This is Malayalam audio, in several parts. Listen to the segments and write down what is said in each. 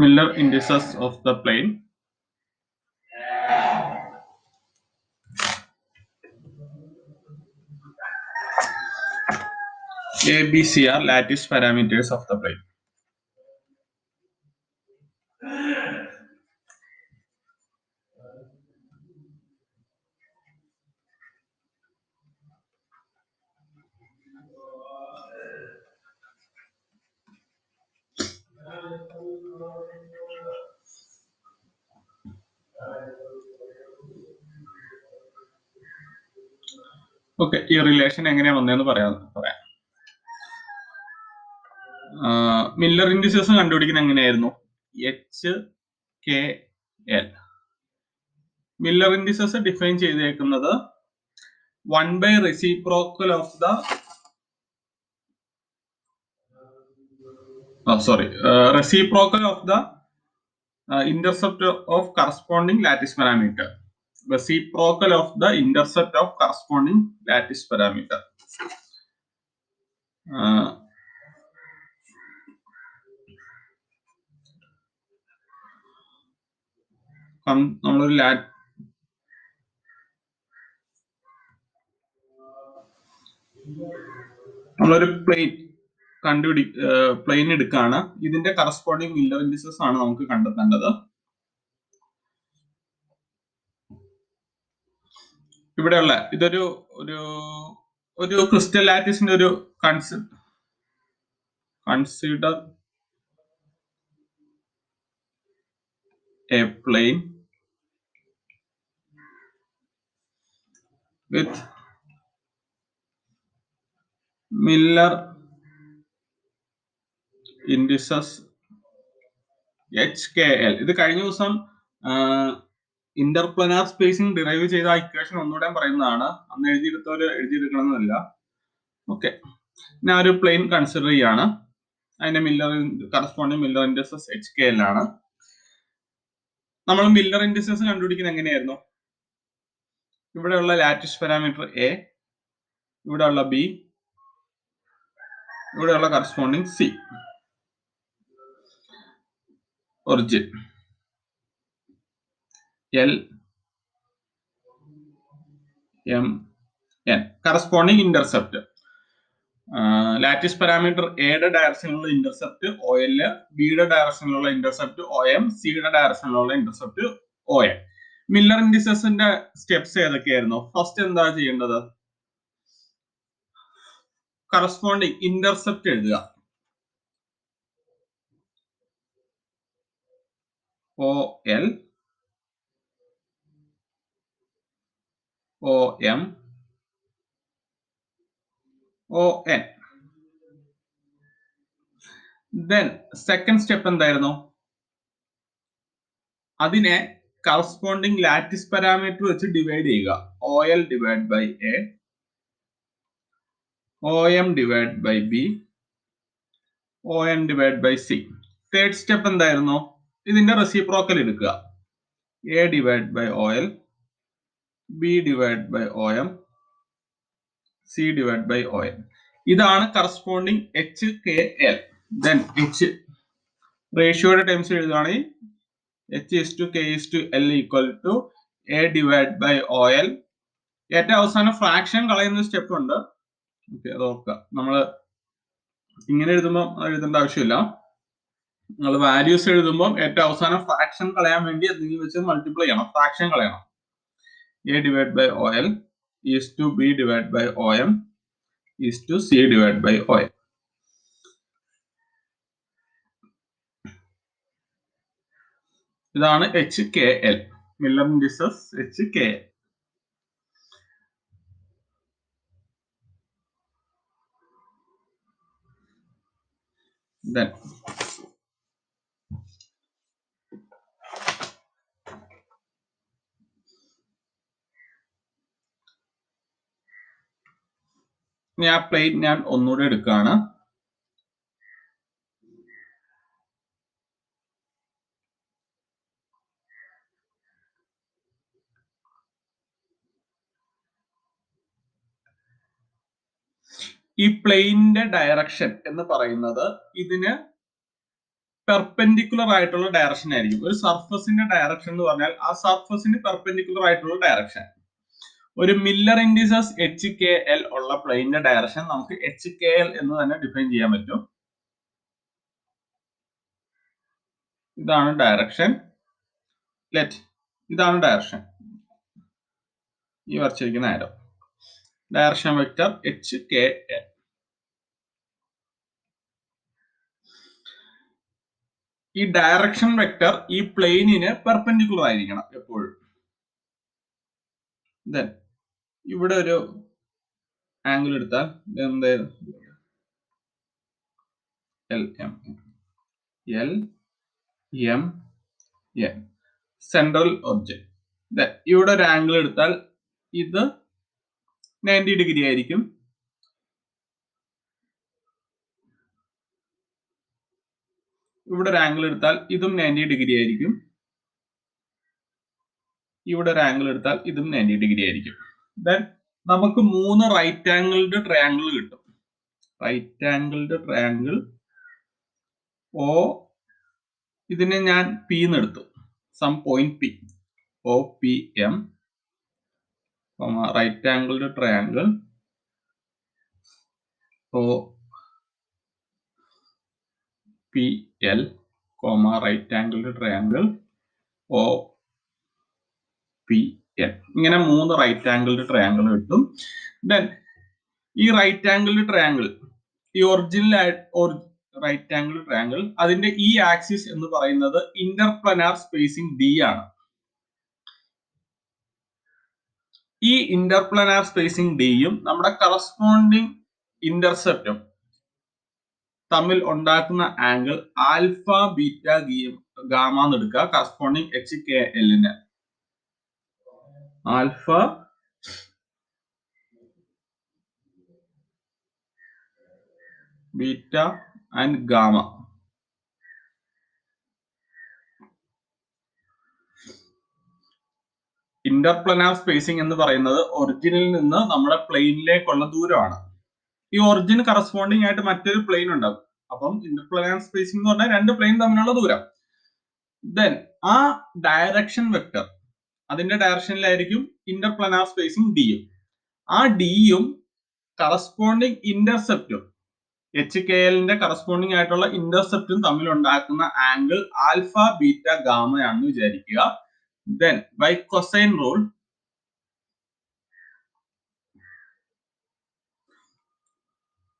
Miller indices of the plane. A, B, C are lattice parameters of the plane. Okay, ഈ റിലേഷൻ എങ്ങനെയാ വന്നതെന്ന് പറയാം. മില്ലർ ഇൻഡിസസ് കണ്ടുപിടിക്കുന്നത് എങ്ങനെയായിരുന്നു? HKL. മില്ലർ ഇൻഡിസസ് ഡിഫൈൻ ചെയ്തേക്കുന്നത് 1 by reciprocal of the reciprocal of the intercept of corresponding lattice parameter. Reciprocal of the intercept of corresponding lattice parameter. നമ്മളൊരു പ്ലെയിൻ എടുക്കുകയാണ്. ഇതിന്റെ കറസ്പോണ്ടിങ് മില്ലർ ഇൻഡിസസ് ആണ് നമുക്ക് കണ്ടെത്തേണ്ടത്. ഇവിടെയുള്ള ഇതൊരു ഒരു ക്രിസ്റ്റൽ ലാറ്റിസിന്റെ ഒരു consider a plane with Miller indices HKL. ഇത് കഴിഞ്ഞ ദിവസം ഇന്റർപ്ലനാർ സ്പേസിംഗ് ഡിറൈവ് ചെയ്ത ഇക്വേഷൻ ഒന്നുകൂടെ പറയുന്നതാണ്. അന്ന് എഴുതിയെടുക്കണമെന്നില്ല. ഓക്കെ, ഞാൻ ഒരു പ്ലെയിൻ കൺസിഡർ ചെയ്യാണ്. അതിന്റെ കറസ്പോണ്ടിങ് മില്ലർ ഇൻഡിസസ് HKL ആണ്. നമ്മൾ മില്ലർ ഇൻഡിസസ് കണ്ടുപിടിക്കുന്നത് എങ്ങനെയായിരുന്നു? ഇവിടെയുള്ള ലാറ്റിസ് പാരാമീറ്റർ A, ഇവിടെയുള്ള B, ഇവിടെയുള്ള corresponding C. Origin L, M, N. Corresponding intercept lattice parameter എയുടെ ഡയറക്ഷനിലുള്ള ഇന്റർസെപ്റ്റ് OL, ബിയുടെ ഡയറക്ഷനിലുള്ള ഇന്റർസെപ്റ്റ് OM, സിയുടെ ഡയറക്ഷനിലുള്ള ഇന്റർസെപ്റ്റ് ON. മില്ലർ ഇൻഡിസസിന്റെ സ്റ്റെപ്സ് ഏതൊക്കെയായിരുന്നു? ഫസ്റ്റ് എന്താ ചെയ്യേണ്ടത്? കറസ്പോണ്ടിങ് ഇന്റർസെപ്റ്റ് എഴുതുക. OL, OM, ON. Then second step എന്തായിരുന്നു? അതിനെ കറസ്പോണ്ടിങ് ലാറ്റിസ് പാരാമീറ്റർ വെച്ച് ഡിവൈഡ് ചെയ്യുക. OL divide by A, OM divide by B, ON divide by C. Third step എന്തായിരുന്നു? ഇതിന്റെ റെസിപ്രോക്കൽ എടുക്കുക. A divide by OL, B divide by OM, C divide by ON. ഇതാണ് കറസ്പോണ്ടിങ് HKL. Then H റേഷ്യോയുടെ ടൈംസ് എഴുതുകയാണെങ്കിൽ H:K:L equal to A divide by OL. ഏറ്റവും അവസാനം ഫ്രാക്ഷൻ കളയുന്ന സ്റ്റെപ്പ് ഉണ്ട്. ഓക്കെ, അത് ഓർക്കുക. നമ്മൾ ഇങ്ങനെ എഴുതേണ്ട ആവശ്യമില്ല. നിങ്ങൾ വാല്യൂസ് എഴുതുമ്പോൾ ഏറ്റവും അവസാനം ഫ്രാക്ഷൻ കളയാൻ വേണ്ടി എന്തെങ്കിലും വെച്ച് മൾട്ടിപ്ലൈ ചെയ്യണം, ഫ്രാക്ഷൻ കളയണം. A divide by OL is to B divide by OM is to C divide by ON. ഇതാണ് HKL, Miller indices HKL. Then ഞാൻ പ്ലേറ്റ് ഞാൻ ഒന്നുകൂടെ എടുക്കുകയാണ്. ഈ പ്ലെയിനിന്റെ ഡയറക്ഷൻ എന്ന് പറയുന്നത് ഇതിന് പെർപെൻഡിക്കുലർ ആയിട്ടുള്ള ഡയറക്ഷൻ ആയിരിക്കും. ഒരു സർഫസിന്റെ ഡയറക്ഷൻ എന്ന് പറഞ്ഞാൽ ആ സർഫസിന് പെർപെൻഡിക്കുലർ ആയിട്ടുള്ള ഡയറക്ഷൻ. ഒരു മില്ലർ ഇൻഡിസസ് HKL ഉള്ള പ്ലെയിനിന്റെ ഡയറക്ഷൻ നമുക്ക് HKL എന്ന് തന്നെ ഡിഫൈൻ ചെയ്യാൻ പറ്റും. ഇതാണ് ഡയറക്ഷൻ. ഇതാണ് ഡയറക്ഷൻ, ഈ വരച്ചിരിക്കുന്ന ആരോ ഡയറക്ഷൻ വെക്ടർ HKL. ഈ ഡയറക്ഷൻ വെക്ടർ ഈ പ്ലെയിനിന് പെർപെൻഡിക്കുലർ ആയിരിക്കണം എപ്പോഴും. ദെൻ ഇവിടെ ഒരു ആംഗിൾ എടുത്താൽ LM സെൻട്രൽ ഒബ്ജക്റ്റ്. ഇവിടെ ഒരു ആംഗിൾ എടുത്താൽ ഇത് 90 ഡിഗ്രി ആയിരിക്കും. ഇവിടെ ഒരു ആംഗിൾ എടുത്താൽ ഇതും 90 ഡിഗ്രി ആയിരിക്കും. ഇവിടെ ഒരു ആംഗിൾ എടുത്താൽ ഇതും 90 ഡിഗ്രി ആയിരിക്കും. ദെൻ നമുക്ക് 3 റൈറ്റ് ആംഗിൾഡ് ട്രയാംഗിൾ കിട്ടും. റൈറ്റ് ആംഗിൾഡ് ട്രയാംഗിൾ O, ഇതിനെ ഞാൻ P എന്ന് എടുത്തു. Some point P, OPM, right angled triangle OPL, right angled triangle OPN. ഇങ്ങനെ 3 റൈറ്റ് ആംഗിൾഡ് ട്രയാംഗിൾ കിട്ടും. ദെൻ ഈ റൈറ്റ് ആംഗിൾഡ് ട്രയാംഗിൾ, ഈ ഒറിജിനൽ റൈറ്റ് ആംഗിൾ ട്രയാംഗിൾ, അതിന്റെ ഈ ആക്സിസ് എന്ന് പറയുന്നത് ഇന്റർപ്ലനാർ സ്പേസിംഗ് D ആണ്. ഈ ഇന്റർപ്ലനാർ സ്പേസിംഗ് ഡിയും നമ്മുടെ കറസ്പോണ്ടിങ് ഇന്റർസെപ്റ്റും തമ്മിൽ ഉണ്ടാക്കുന്ന ആംഗിൾ ആൽഫ ബീറ്റ ഗാമ എന്ന് എടുക്കുക. കറസ്പോണ്ടിങ് HKLന് alpha beta and gamma. Interplanar spacing എന്ന് പറയുന്നത് ഒറിജിനിൽ നിന്ന് നമ്മുടെ പ്ലെയിനിലേക്കുള്ള ദൂരമാണ്. ഈ ഒറിജിൻ കറസ്പോണ്ടിങ് ആയിട്ട് മറ്റൊരു പ്ലെയിൻ ഉണ്ടാവും. അപ്പം ഇന്റർപ്ലനാർ സ്പേസിംഗ് എന്ന് പറഞ്ഞാൽ 2 പ്ലെയിൻ തമ്മിലുള്ള ദൂരം. ദെൻ ആ ഡയറക്ഷൻ വെക്ടർ, അതിന്റെ ഡയറക്ഷനിലായിരിക്കും ഇന്റർപ്ലനാർ സ്പേസിംഗ് ഡിയും. ആ ഡിയും കറസ്പോണ്ടിങ് ഇന്റർസെപ്റ്റും HKLന്റെ കറസ്പോണ്ടിങ് ആയിട്ടുള്ള ഇന്റർസെപ്റ്റും തമ്മിൽ ഉണ്ടാക്കുന്ന ആംഗിൾ ആൽഫ ബീറ്റ ഗാമയാണെന്ന് വിചാരിക്കുക. Then by cosine rule,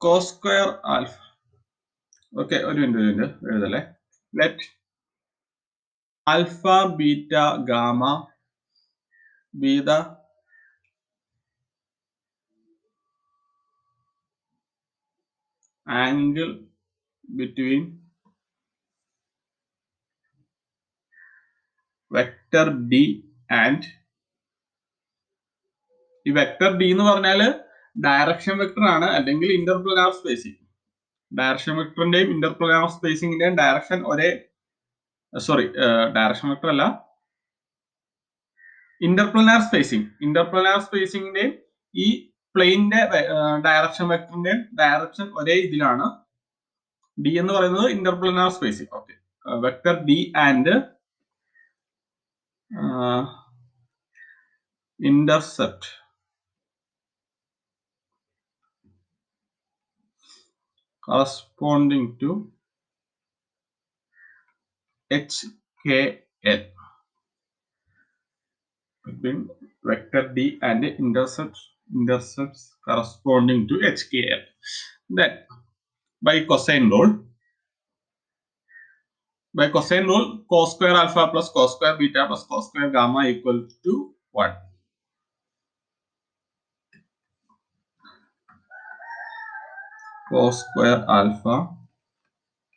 cos square alpha. Okay, ഒരു minute എഴുതല്ലേ. Let alpha beta gamma be the angle between vector D and ഈ വെക്ടർ D എന്ന് പറഞ്ഞാല് ഡയറക്ഷൻ വെക്ടർ ആണ്, അല്ലെങ്കിൽ ഇന്റർപ്ലനാർ സ്പേസിംഗ്. ഡയറക്ഷൻ വെക്ടറിന്റെയും ഇന്റർപ്ലനാർ സ്പേസിംഗിന്റെയും ഡയറക്ഷൻ ഒരേ, ഡയറക്ഷൻ വെക്ടർ അല്ല, ഇന്റർപ്ലനാർ സ്പേസിംഗിന്റെയും ഈ പ്ലെയിനിന്റെ ഡയറക്ഷൻ വെക്ടറിന്റെയും ഡയറക്ഷൻ ഒരേ ഇതിലാണ്. D എന്ന് പറയുന്നത് interplanar spacing. Okay, vector D and intercept corresponding to HKL, between vector D and intercepts corresponding to HKL. Then by cosine rule, cos square alpha plus cos square beta plus cos square gamma equal to 1. Cos square alpha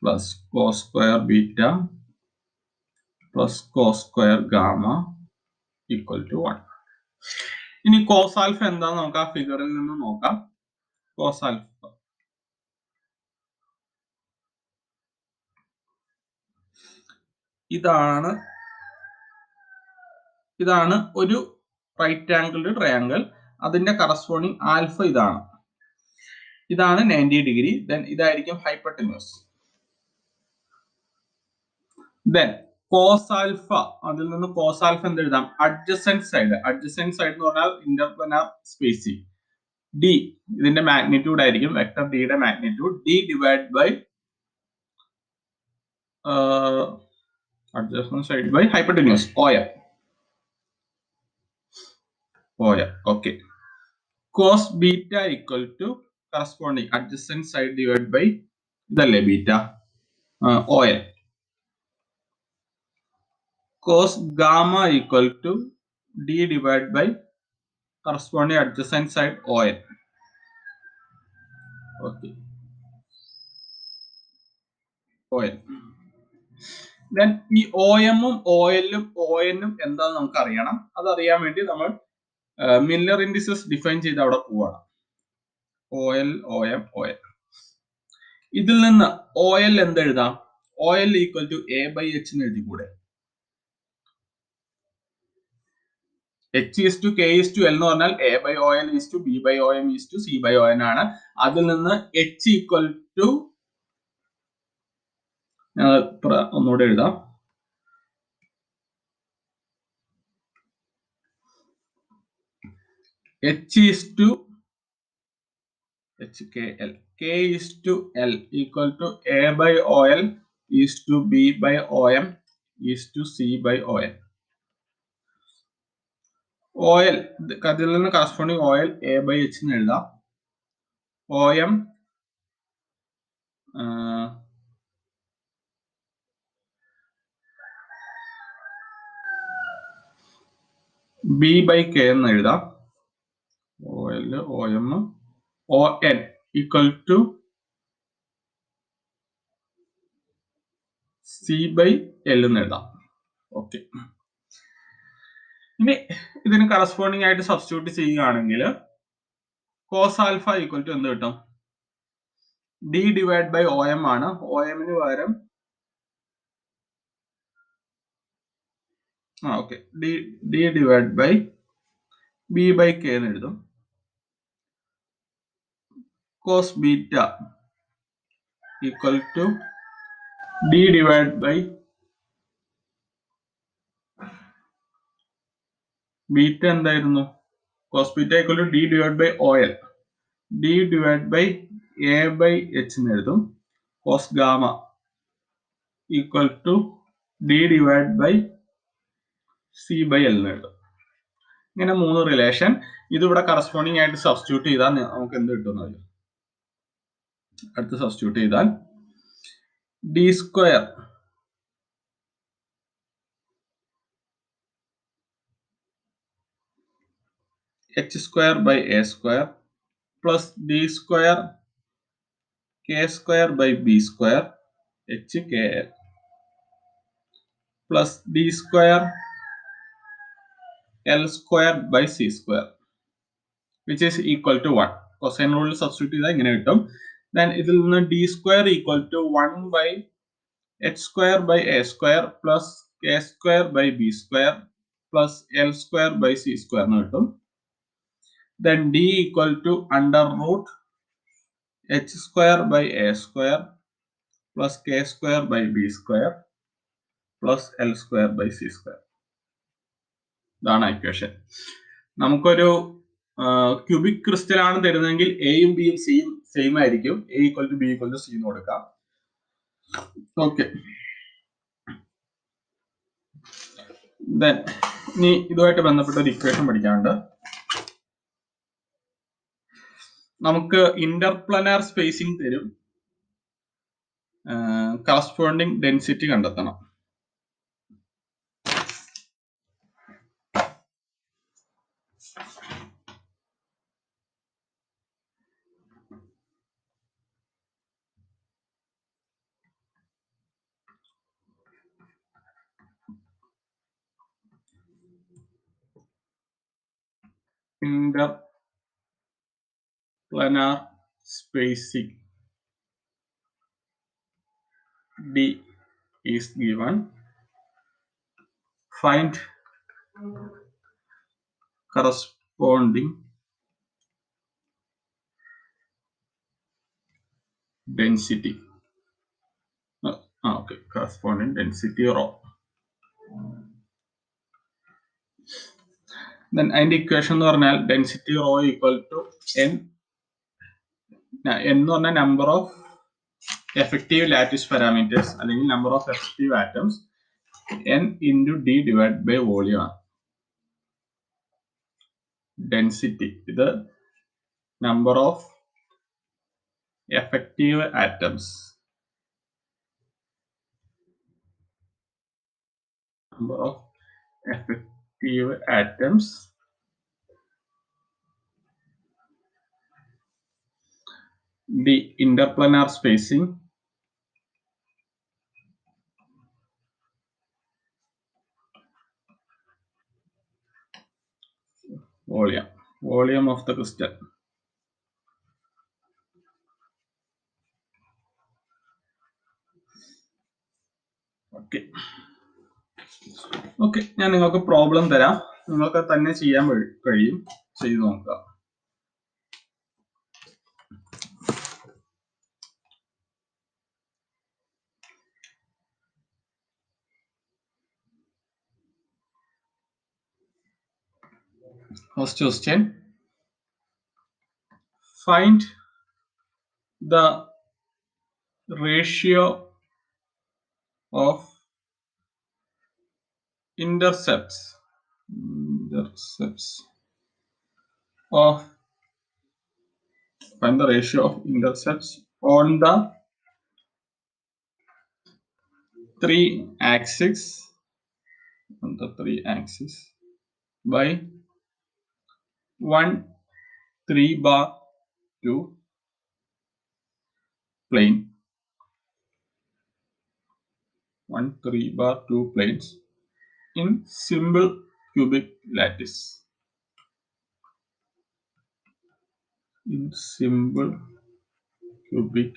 plus cos square beta plus cos square gamma equal to 1. ഇനി cos alpha എന്താന്ന് നമുക്ക് ആ ഫിഗറിൽ നിന്ന് നോക്കാം. cos alpha ഇതാണ് ഒരു റൈറ്റ് ആംഗിൾഡ് ട്രയാംഗിൾ. അതിന്റെ കറസ്പോണ്ടിങ് ആൽഫ ഇതാണ് 90 ഡിഗ്രി. ദെൻ ഇതായിരിക്കും ഹൈപ്പോട്ടന്യൂസ്. Then cos alpha, അതിൽ നിന്ന് cos alpha എന്ത് എഴുതാം? adjacent side എന്ന് പറഞ്ഞാൽ interplanar spacing. D ഇതിന്റെ മാഗ്നിറ്റ്യൂഡ് ആയിരിക്കും, വെക്ടർ D യുടെ magnitude D divide by adjacent side by hypotenuse OM. Okay. Cos beta equal to corresponding adjacent side divided by ഇതല്ലേ beta OL. Cos gamma equal to D divided by corresponding adjacent side OL. Okay. OL. Then ഈ OM ഉം OL ഉം ON ഉം എന്താണെന്ന് നമുക്ക് അറിയണം. അതറിയാൻ വേണ്ടി നമ്മൾ മില്ലർ ഇൻഡിസസ് ഡിഫൈൻ ചെയ്ത് അവിടെ പോവാണ്. OL, OM, OL. ഇതിൽ നിന്ന് OL എന്തെഴുതാം? OL equal to A by H എന്ന് എഴുതിക്കൂടെ? H is to K is to L എന്ന് പറഞ്ഞാൽ A by OL is to B by OM is to C by ON ആണ്. അതിൽ നിന്ന് H ഈക്വൽ ടു ഒന്നുകൂടെ എഴുതാം. H is to HKL. K is to L equal to A by OL is to B by OM is to C by ON. OL അതിൽ നിന്ന് corresponding OL A by H എന്ന് എഴുതാം. OM B by K എന്ന് എഴുതാം. OL OM ON equal to C by L എന്ന് എഴുതാം. ഓക്കെ. ഇനി ഇതിന് കറസ്പോണ്ടിങ് ആയിട്ട് സബ്സ്റ്റിറ്റ്യൂട്ട് ചെയ്യുകയാണെങ്കിൽ കോസ് ആൽഫ ഈക്വൽ ടു എന്ത് കിട്ടും? D ഡിവൈഡ് ബൈ OM ആണ്. OM ന് പകരം okay D divide by B by K എന്ന് എഴുതും. Cos beta equal to D divide by beta എന്തായിരുന്നു? Cos beta equal to D divide by OL. D divide by A by H എന്ന് എഴുതും. Cos gamma equal to D divide by C by L എന്ന് എഴുതും. ഇങ്ങനെ മൂന്ന് റിലേഷൻ. ഇതിവിടെ കറസ്പോണ്ടിങ് ആയിട്ട് സബ്സ്റ്റിറ്റ്യൂട്ട് ചെയ്താൽ നമുക്ക് എന്ത് കിട്ടും? അടുത്ത് സബ്സ്റ്റിറ്റ്യൂട്ട് ചെയ്താൽ D square H square by A square plus D square K square by B square HKL plus D square L square by C square which is equal to 1. Cosine rule substitute ചെയ്താൽ ഇങ്ങനെ കിട്ടും. Then ഇതിൽ നിന്ന് D square equal to 1 by H square by A square plus K square by B square plus L square by C square എന്ന് കിട്ടും. Then D equal to under root H square by A square plus K square by B square plus L square by C square. ഇതാണ് ഇക്വേഷൻ. നമുക്കൊരു ക്യൂബിക് ക്രിസ്റ്റൽ ആണ് തരുന്നതെങ്കിൽ എയും ബിയും സിയും സെയിം ആയിരിക്കും. A equal to B equal to C എന്ന് കൊടുക്കാം. ഓക്കെ. Then ഇനി ഇതുമായിട്ട് ബന്ധപ്പെട്ട ഒരു ഇക്വേഷൻ പഠിക്കാനുണ്ട്. നമുക്ക് ഇന്റർപ്ലാനാർ സ്പേസിംഗ് തരും, കറസ്പോണ്ടിങ് ഡെൻസിറ്റി കണ്ടെത്തണം. Interplanar spacing D is given. Find corresponding density. Okay, corresponding density rho. Then അതിന്റെ ഇക്വേഷൻ എന്ന് പറഞ്ഞാൽ density rho equal to n എന്ന് പറഞ്ഞാൽ number of effective lattice parameters അല്ലെങ്കിൽ number of effective atoms n into d divided by volume ആണ്. ഡെൻസിറ്റി ഇത് number of effective atoms, number of effective atoms the interplanar spacing volume of the crystal. Okay, ഞാൻ നിങ്ങൾക്ക് പ്രോബ്ലം തരാം, നിങ്ങൾക്ക് തന്നെ ചെയ്യാൻ കഴിയും, ചെയ്തു നോക്കുക. First question, find the ratio of intercepts of find the ratio of intercepts on the three axes by 1 3/2 plane, 1 3/2 planes in simple cubic lattice. In simple cubic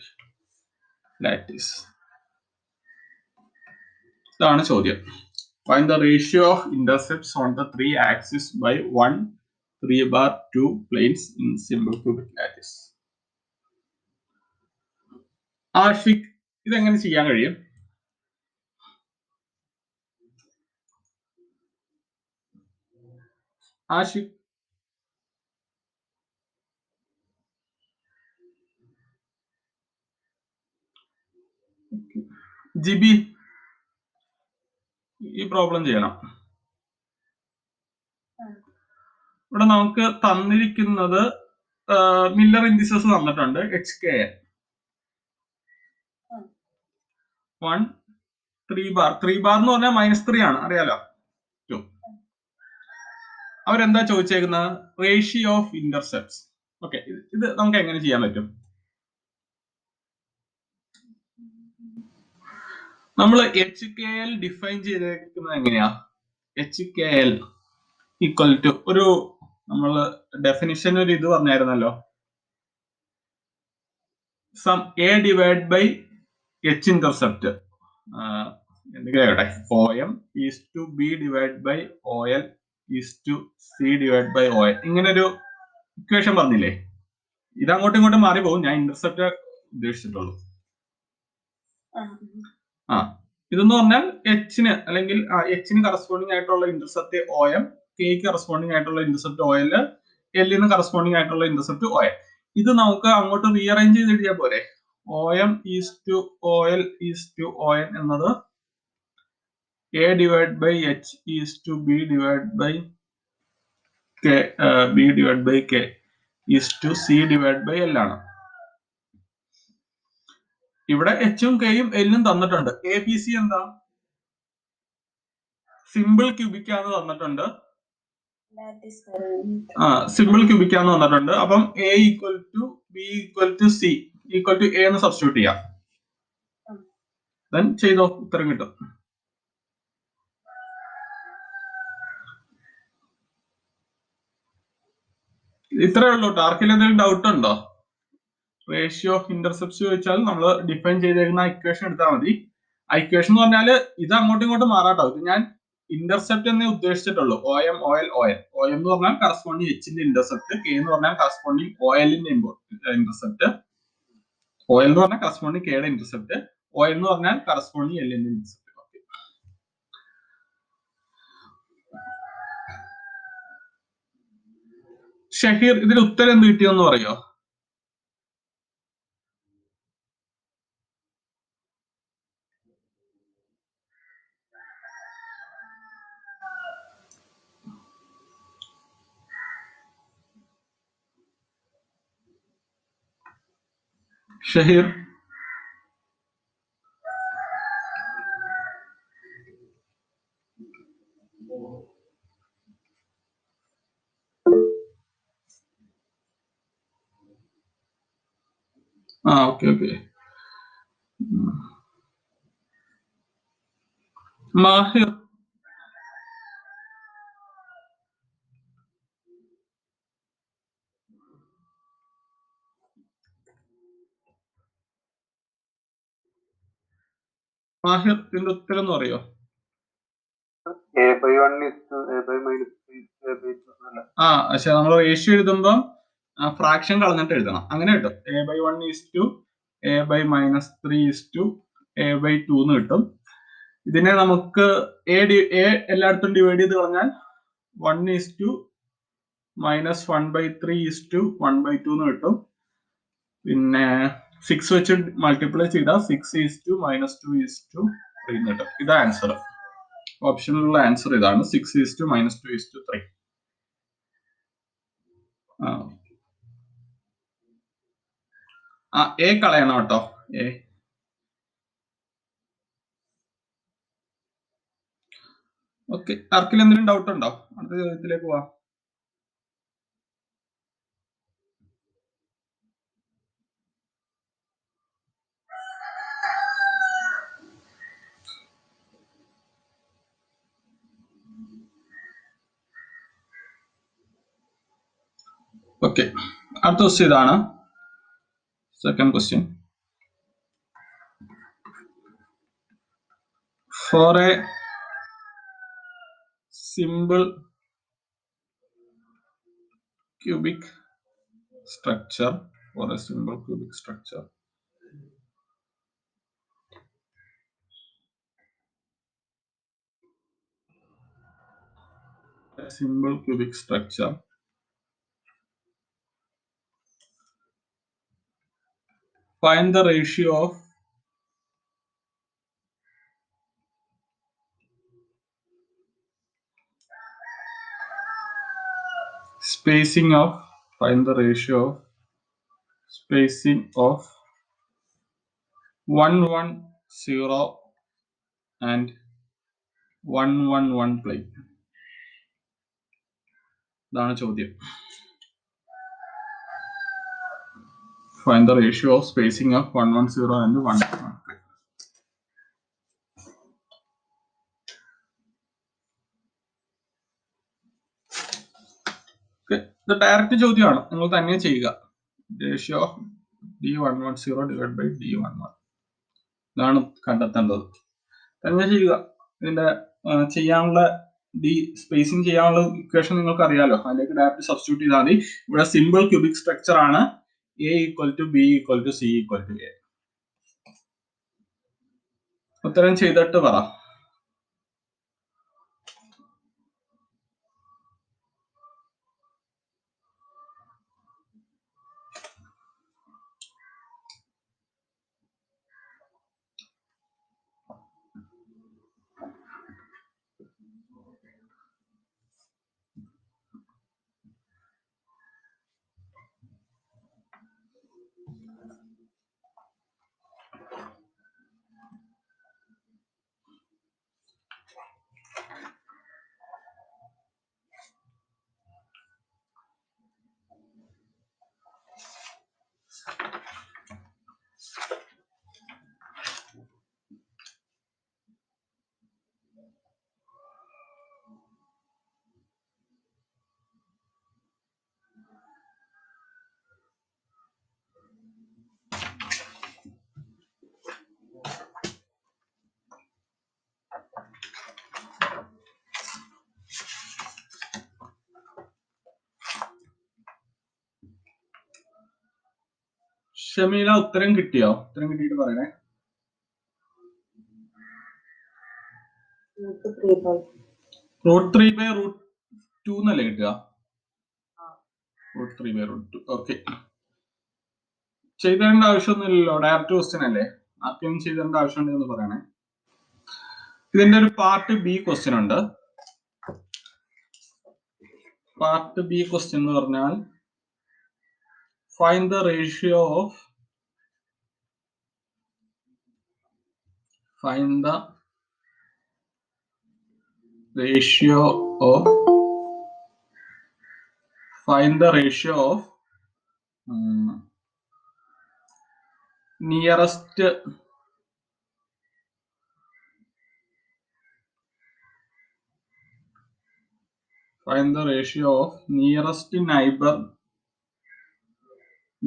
lattice. ഇതാണ് ചോദ്യം. Find the ratio of intercepts on the three axes by 1 3/2 planes in simple cubic lattice. Ashiq, ഇതെങ്ങനെ ചെയ്യാൻ കഴിയും? ആഷിഖ്, ജിബി, ഈ പ്രോബ്ലം ചെയ്യണം. ഇവിടെ നമുക്ക് തന്നിരിക്കുന്നത് മില്ലർ ഇൻഡിസസ് തന്നിട്ടുണ്ട്, HKL 1 3 ബാർ എന്ന് പറഞ്ഞാൽ -3 ആണ്, അറിയാലോ. അവരെന്താ ചോദിച്ചേക്കുന്നത്? Ratio of intercepts. ഓക്കെ, ഇത് നമുക്ക് എങ്ങനെ ചെയ്യാൻ പറ്റും? നമ്മൾ HKL ഡിഫൈൻ ചെയ്തേക്കുന്നത് എങ്ങനെയാ? HKL ഈക്വൽ ടു ഒരു നമ്മൾ ഡെഫിനിഷൻ ഒരു ഇത് പറഞ്ഞായിരുന്നല്ലോ, some A divide by H intercept എന്തൊക്കെയാ, OM is to B divide by OL is to C divide by OL. ഇങ്ങനൊരു ഇക്വേഷൻ പറഞ്ഞില്ലേ? ഇത് അങ്ങോട്ടും ഇങ്ങോട്ടും മാറി പോകും, ഞാൻ ഇന്റർസെപ്റ്റ് ഉദ്ദേശിച്ചിട്ടുള്ളൂ. ഇതെന്ന് പറഞ്ഞാൽ എച്ചിന് അല്ലെങ്കിൽ എച്ചിന് കറസ്പോണ്ടിങ് ആയിട്ടുള്ള ഇന്റർസെപ്റ്റ് OM, കെക്ക് കറസ്പോണ്ടിങ് ആയിട്ടുള്ള ഇന്റർസെപ്റ്റ് OL, എല്ലിന് കറസ്പോണ്ടിങ് ആയിട്ടുള്ള ഇന്റർസെപ്റ്റ് OL. ഇത് നമുക്ക് അങ്ങോട്ട് റീഅറേഞ്ച് ചെയ്ത് എഴുതിയാൽ പോരെ? OM is to OL is to ON എന്നത് A divide by H is to B divide by K, B divide by K is to C divide by L ആണ്. ഇവിടെ എച്ചും കെയും എല്ലും തന്നിട്ടുണ്ട്. ABC എന്താ? സിമ്പിൾ ക്യൂബിക് ആണെന്ന് തന്നിട്ടുണ്ട്. സിമ്പിൾ ക്യൂബിക് ആണെന്ന് തന്നിട്ടുണ്ട്. അപ്പം A equal to B equal to C equal to A എന്ന് സബ്സ്റ്റിറ്റ്യൂട്ട് ചെയ്യാം. ദെൻ ചെയ്തോ, ഉത്തരം കിട്ടും. ഇത്രയേ ഉള്ളൂ. ആർക്കെങ്കിലും എന്തെങ്കിലും ഡൗട്ട് ഉണ്ടോ? റേഷ്യോ ഓഫ് ഇന്റർസെപ്റ്റ്സ് ചോദിച്ചാൽ നമ്മൾ ഡിഫൈൻ ചെയ്തേക്കുന്ന ഇക്വേഷൻ എടുത്താൽ മതി. ആ ഇക്വേഷൻ എന്ന് പറഞ്ഞാൽ ഇത് അങ്ങോട്ടും ഇങ്ങോട്ടും മാറാട്ടോ. ഇത് ഞാൻ ഇന്റർസെപ്റ്റ് എന്നേ ഉദ്ദേശിച്ചിട്ടുള്ളൂ. OM OL OL. OM എന്ന് പറഞ്ഞാൽ കറസ്പോണ്ടിങ് എച്ചിന്റെ ഇന്റർസെപ്റ്റ്, K എന്ന് പറഞ്ഞാൽ കറസ്പോണ്ടിങ് OL ന്റെ ഇന്റർസെപ്റ്റ്, OL എന്ന് പറഞ്ഞാൽ കറസ്പോണ്ടിങ് കെയുടെ ഇന്റർസെപ്റ്റ്, O എന്ന് പറഞ്ഞാൽ കറസ്പോണ്ടിങ് L ന്റെ ഇൻസെപ്റ്റ്. ഷഹീർ, ഇതിന് ഉത്തരം എന്ത് കിട്ടിയെന്ന് പറയോ? Shaheer, okay okay. മാഹിർ, മാഹിർ ഇതിന്റെ ഉത്തരം എന്ന് പറയോ? പക്ഷെ നമ്മൾ റേഷ്യോ എഴുതുമ്പോൾ ഫ്രാക്ഷൻ കളഞ്ഞിട്ട് എഴുതണം. അങ്ങനെ കിട്ടും. A/1 A/-3 A/2 എന്ന് കിട്ടും. ഇതിനെ നമുക്ക് എല്ലായിടത്തും ഡിവൈഡ് ചെയ്ത് കളഞ്ഞാൽ 1:-1/3:1/2 എന്ന് കിട്ടും. പിന്നെ 6 വെച്ച് മൾട്ടിപ്ലൈ ചെയ്താൽ 6:-2:3 എന്ന് കിട്ടും. ഇതാ ആൻസർ. ഓപ്ഷനിലുള്ള ആൻസർ ഇതാണ് 6:-2:3. എ കളയണം കേട്ടോ. എ. ഓക്കെ, ആർക്കെങ്കിലും എന്തെങ്കിലും ഡൗട്ട് ഉണ്ടോ? അടുത്ത ചോദ്യത്തിലേക്ക് പോവാം. ഓക്കെ, അടുത്ത ക്വസ്റ്റ്യൻ ഇതാണ്. Second question. For a simple cubic structure, a simple cubic structure find the ratio of spacing of 110 and 111 plane. ഇതാണ് ചോദ്യം. Find the ratio of spacing of 110 and 111 plane. ഇത് ഡയറക്റ്റ് ചോദ്യമാണ്, നിങ്ങൾ തന്നെ ചെയ്യുക. Ratio of D110 divide by D11 ഇതാണ് കണ്ടെത്തേണ്ടത്. തന്നെ ചെയ്യുക. ഇതിന്റെ ചെയ്യാനുള്ള സ്പേസിങ് ചെയ്യാനുള്ള ഇക്വേഷൻ നിങ്ങൾക്ക് അറിയാലോ, അതിലേക്ക് ഡയറക്റ്റ് സബ്സ്റ്റിറ്റ്യൂട്ട് ചെയ്താൽ മതി. ഇവിടെ സിമ്പിൾ ക്യൂബിക് സ്ട്രക്ചർ ആണ്. A = B = C = A. ഉത്തരം ചെയ്തിട്ട് പറ. ഷമീല, ഉത്തരം കിട്ടിയോ? ഉത്തരം കിട്ടിയിട്ട് പറയണേ. റൂട്ട് 3/√2 എന്നല്ലേ കിട്ടുക? റൂട്ട് 3/√2. ഓക്കെ, ചെയ്തേണ്ട ആവശ്യമൊന്നുമില്ലല്ലോ, ഡയറക്റ്റ് ക്വസ്റ്റ്യൻ അല്ലേ, ആർക്കും ചെയ്തേണ്ട ആവശ്യമുണ്ടെന്ന് പറയണേ. ഇതിന്റെ ഒരു പാർട്ട് ബി ക്വസ്റ്റ്യൻ ഉണ്ട്. പാർട്ട് ബി ക്വസ്റ്റ്യൻ എന്ന് പറഞ്ഞാൽ find the ratio of nearest neighbor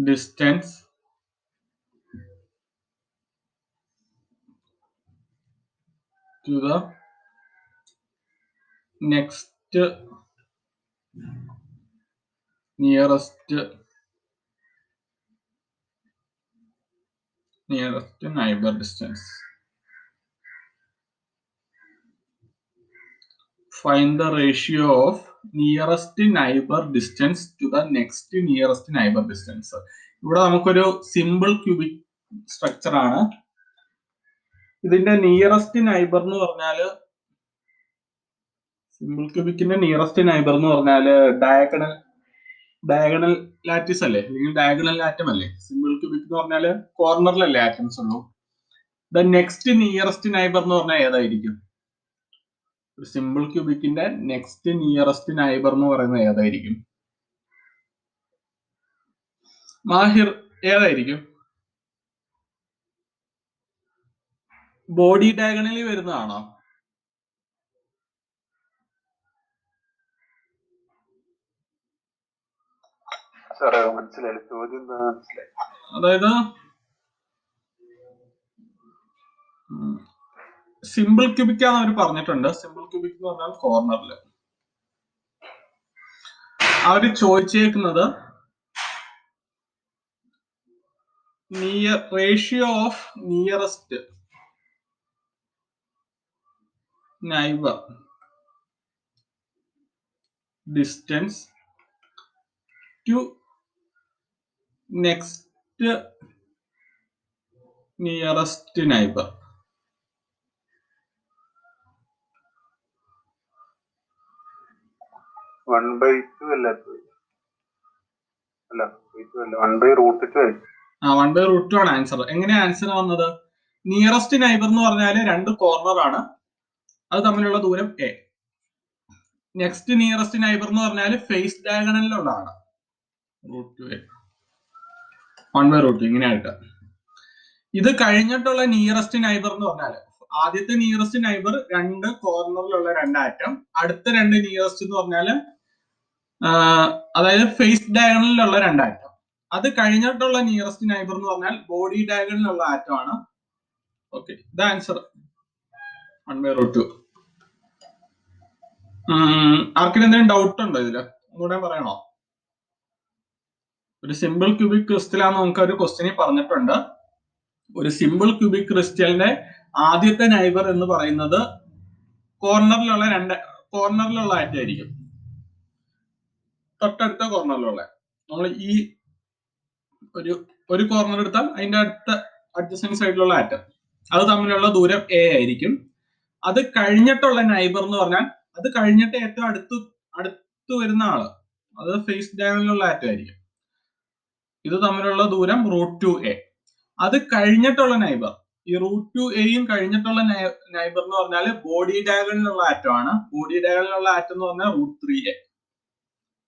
distance to the next nearest neighbor distance. Find the ratio of nearest neighbor distance to the next nearest neighbor distance. ഇവിടെ നമുക്കൊരു സിമ്പിൾ ക്യൂബിക് സ്ട്രക്ചർ ആണ്. ഇതിന്റെ നിയറസ്റ്റ് നൈബർ എന്ന് പറഞ്ഞാല്, സിമ്പിൾ ക്യൂബിക്കിന്റെ നിയറസ്റ്റ് നൈബർ എന്ന് പറഞ്ഞാല് ഡയഗണൽ ലാറ്റിസ് അല്ലേ, അല്ലെങ്കിൽ ഡയഗണൽ ആറ്റം അല്ലേ. സിമ്പിൾ ക്യൂബിക് എന്ന് പറഞ്ഞാല് കോർണറിലല്ലേ ആറ്റംസ് ഉള്ളൂ. ദ നെക്സ്റ്റ് നിയറസ്റ്റ് നൈബർ എന്ന് പറഞ്ഞാൽ ഏതായിരിക്കും? ഒരു സിമ്പിൾ ക്യൂബിക്കിന്റെ നെക്സ്റ്റ് നിയറസ്റ്റ് നൈബർ എന്ന് പറയുന്നത് ഏതായിരിക്കും? മാഹിർ, ഏതായിരിക്കും? ബോഡി ഡയഗണലിൽ വരുന്നതാണോ? അതായത് സിമ്പിൾ ക്യൂബിക് ആണെന്ന് അവർ പറഞ്ഞിട്ടുണ്ട്. സിമ്പിൾ ക്യൂബിക് എന്ന് പറഞ്ഞാൽ കോർണറിൽ. അവര് ചോദിച്ചേക്കുന്നത് ratio of nearest neighbour distance to next nearest neighbour. ആ, 1/√2 ആണ് ആൻസർ. എങ്ങനെയാ ആൻസർ വന്നത്? നിയറസ്റ്റ് നൈബർ എന്ന് പറഞ്ഞാല് രണ്ട് കോർണർ ആണ്, അത് തമ്മിലുള്ള ദൂരം എ. നെക്സ്റ്റ് നിയറസ്റ്റ് നൈബർ എന്ന് പറഞ്ഞാൽ ഫേസ് ഡയഗണലിലുള്ളതാണ്, √2a 1/√2 ഇങ്ങനെയായിട്ട്. ഇത് കഴിഞ്ഞിട്ടുള്ള നിയറസ്റ്റ് നൈബർ എന്ന് പറഞ്ഞാൽ ആദ്യത്തെ നിയറസ്റ്റ് നൈബർ രണ്ട് കോർണറിലുള്ള രണ്ട് ആറ്റം, അടുത്ത രണ്ട് നിയറസ്റ്റ് എന്ന് പറഞ്ഞാല് അതായത് ഫേസ് ഡയഗണലിലുള്ള രണ്ട് ആറ്റം. അത് കഴിഞ്ഞിട്ടുള്ള നിയറസ്റ്റ് നൈബർ എന്ന് പറഞ്ഞാൽ ബോഡി ഡയഗണലിലുള്ള ആറ്റം ആണ്. ഓക്കെ, ഇത് ആൻസർ 1/√2. ആർക്കും എന്തെങ്കിലും ഡൗട്ട് ഉണ്ടോ ഇതില്? ഒന്നുകൂടെ പറയണോ? ഒരു സിമ്പിൾ ക്യൂബിക് ക്രിസ്റ്റലാന്ന് നമുക്ക് ഒരു ക്വസ്റ്റ്യനിൽ പറഞ്ഞിട്ടുണ്ട്. ഒരു സിമ്പിൾ ക്യൂബിക് ക്രിസ്റ്റലിന്റെ ആദ്യത്തെ നൈബർ എന്ന് പറയുന്നത് കോർണറിലുള്ള ആറ്റമായിരിക്കും, തൊട്ടടുത്ത കോർണറിലുള്ള. നമ്മൾ ഈ ഒരു കോർണർ എടുത്താൽ അതിന്റെ അടുത്ത അഡ്ജസന്റ് സൈഡിലുള്ള ആറ്റം, അത് തമ്മിലുള്ള ദൂരം എ ആയിരിക്കും. അത് കഴിഞ്ഞിട്ടുള്ള നൈബർ എന്ന് പറഞ്ഞാൽ അത് കഴിഞ്ഞിട്ട് ഏറ്റവും അടുത്ത് വരുന്ന ആള്, അത് ഫേസ് ഡയഗണലിലുള്ള ആറ്റം ആയിരിക്കും. ഇത് തമ്മിലുള്ള ദൂരം √2a. അത് കഴിഞ്ഞിട്ടുള്ള നൈബർ, ഈ √2aയും കഴിഞ്ഞിട്ടുള്ള നൈബർ എന്ന് പറഞ്ഞാൽ ബോഡി ഡയഗണലിലുള്ള ആറ്റം ആണ്. ബോഡി ഡയഗണലിലുള്ള ആറ്റം എന്ന് പറഞ്ഞാൽ √3a.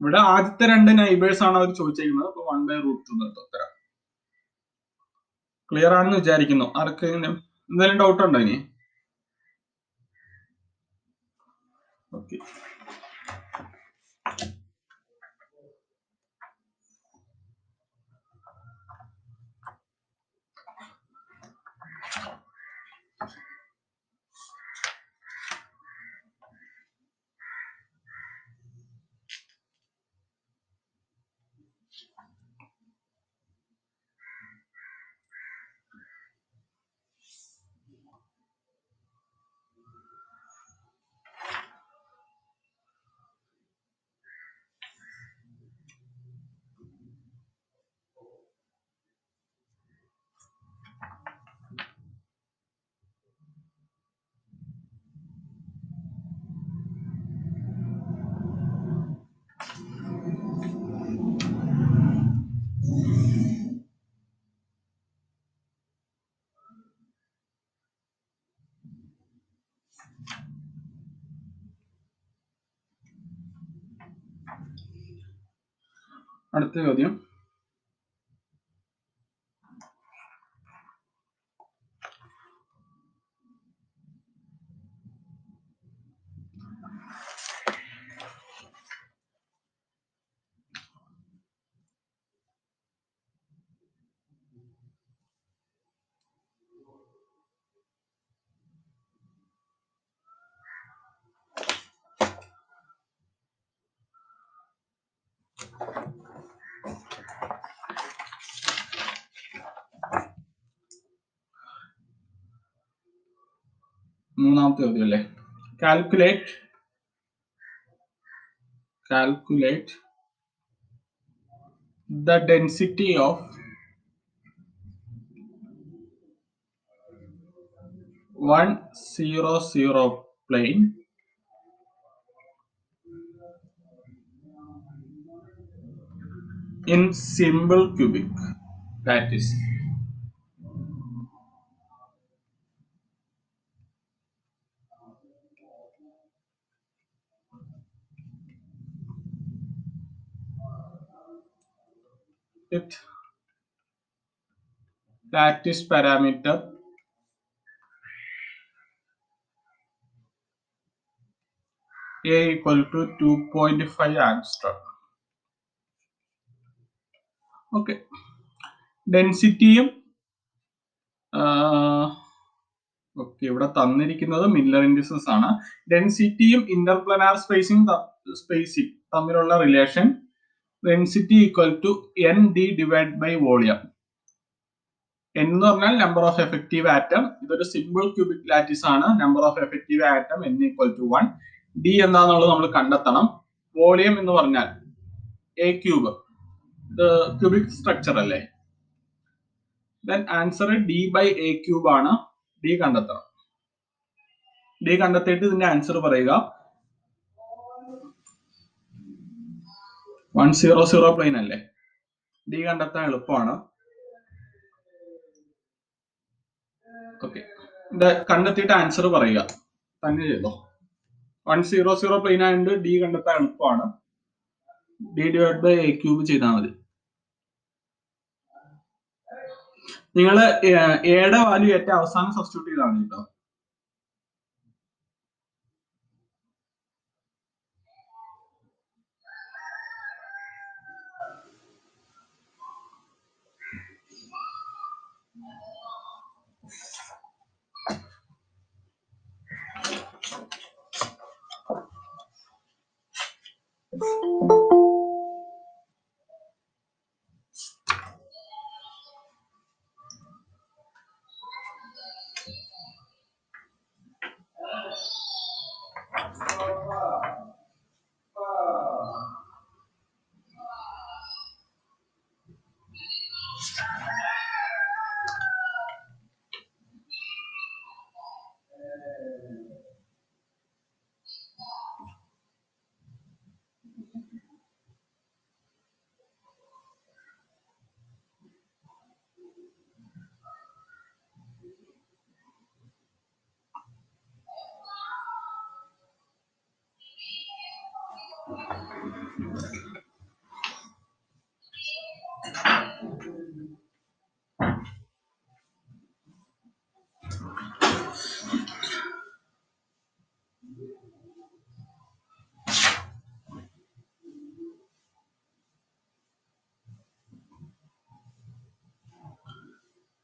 ഇവിടെ ആദ്യത്തെ രണ്ട് നൈബേഴ്സ് ആണ് അവർ ചോദിച്ചിരിക്കുന്നത്. അപ്പൊ 1/√2 ഉത്തരം. ക്ലിയർ ആണെന്ന് വിചാരിക്കുന്നു. ആർക്ക് എന്തെങ്കിലും ഡൗട്ട് ഉണ്ടോ ഇനി? ഓക്കെ, അടുത്ത ചോദ്യം. മൂന്നാമത്തെ ചോദ്യം അല്ലേ? Calculate the density of 100 plane in simple cubic lattice. With lattice parameter A equal to 2.5 angstrom. Okay. ഡെൻസിറ്റിയും ഓക്കെ, ഇവിടെ തന്നിരിക്കുന്നത് മില്ലർ ഇൻഡിസസ് ആണ്. ഡെൻസിറ്റിയും ഇന്റർപ്ലാനാർ സ്പേസിംഗ് തമ്മിലുള്ള relation density equal to N D divide by volume. n എന്ന് പറഞ്ഞാൽ നമ്പർ ഓഫ് എഫക്റ്റീവ് ആറ്റം. ഇതൊരു സിമ്പിൾ ക്യൂബിക് ലാറ്റിസ് ആണ്. Number of effective atom n equal to 1. D എന്താണെന്നുള്ളത് നമ്മൾ കണ്ടെത്തണം. വോളിയം എന്ന് പറഞ്ഞാൽ എ ക്യൂബ്, ഇത് ക്യൂബിക് സ്ട്രക്ചർ അല്ലേ? Then answer D by a cube ആണ്. ഡി കണ്ടെത്തണം. ഡി കണ്ടെത്തിയിട്ട് ഇതിന്റെ ആൻസർ പറയുക. 100 പ്ലെയിൻ അല്ലേ? ഡി കണ്ടെത്താൻ എളുപ്പമാണ്. ഓക്കെ, കണ്ടെത്തിയിട്ട് ആൻസർ പറയുക. തന്നെ ചെയ്തോ. 100 പ്ലെയിൻ ആയതുകൊണ്ട് ഡി കണ്ടെത്താൻ എളുപ്പമാണ്. D divide by a cube ചെയ്താൽ മതി. നിങ്ങൾ എയുടെ വാല്യൂ ഏറ്റവും അവസാനം സബ്സ്റ്റിറ്റ്യൂട്ട് ചെയ്താൽ മതി കേട്ടോ.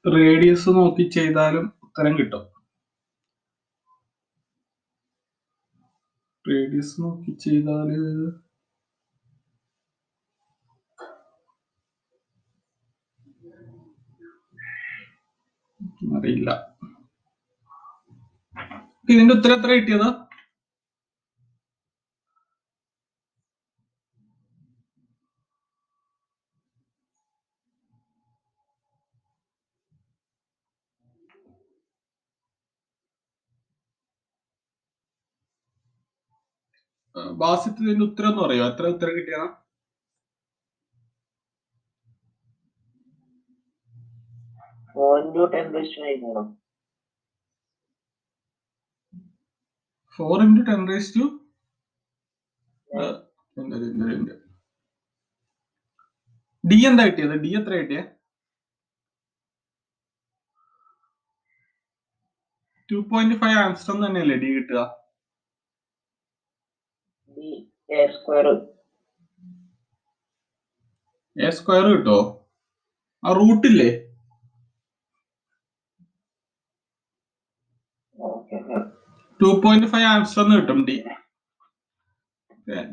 റേഡിയസ് നോക്കി ചെയ്താലും ഉത്തരം കിട്ടും. റേഡിയസ് നോക്കി ചെയ്താല് അറിയില്ല. ഇതിന്റെ ഉത്തരം എത്ര കിട്ടിയത്? ബാസിത്ത് ഇതിന്റെ ഉത്തരം എന്ന് പറയോ? എത്ര ഉത്തരം കിട്ടിയതാ? Four into 10 raised to 9. 4 into 10 raised to D എന്താ കിട്ടിയത്? ഡി എത്ര കിട്ടിയേ? 2.5 ആംസ്ട്രോം തന്നെയല്ലേ ഡി കിട്ടുക? എ സ്ക്വയർ കിട്ടോ? ആ റൂട്ടില്ലേ? ഓക്കെ 2.5 ആംസ്ട്രോം കിട്ടും D.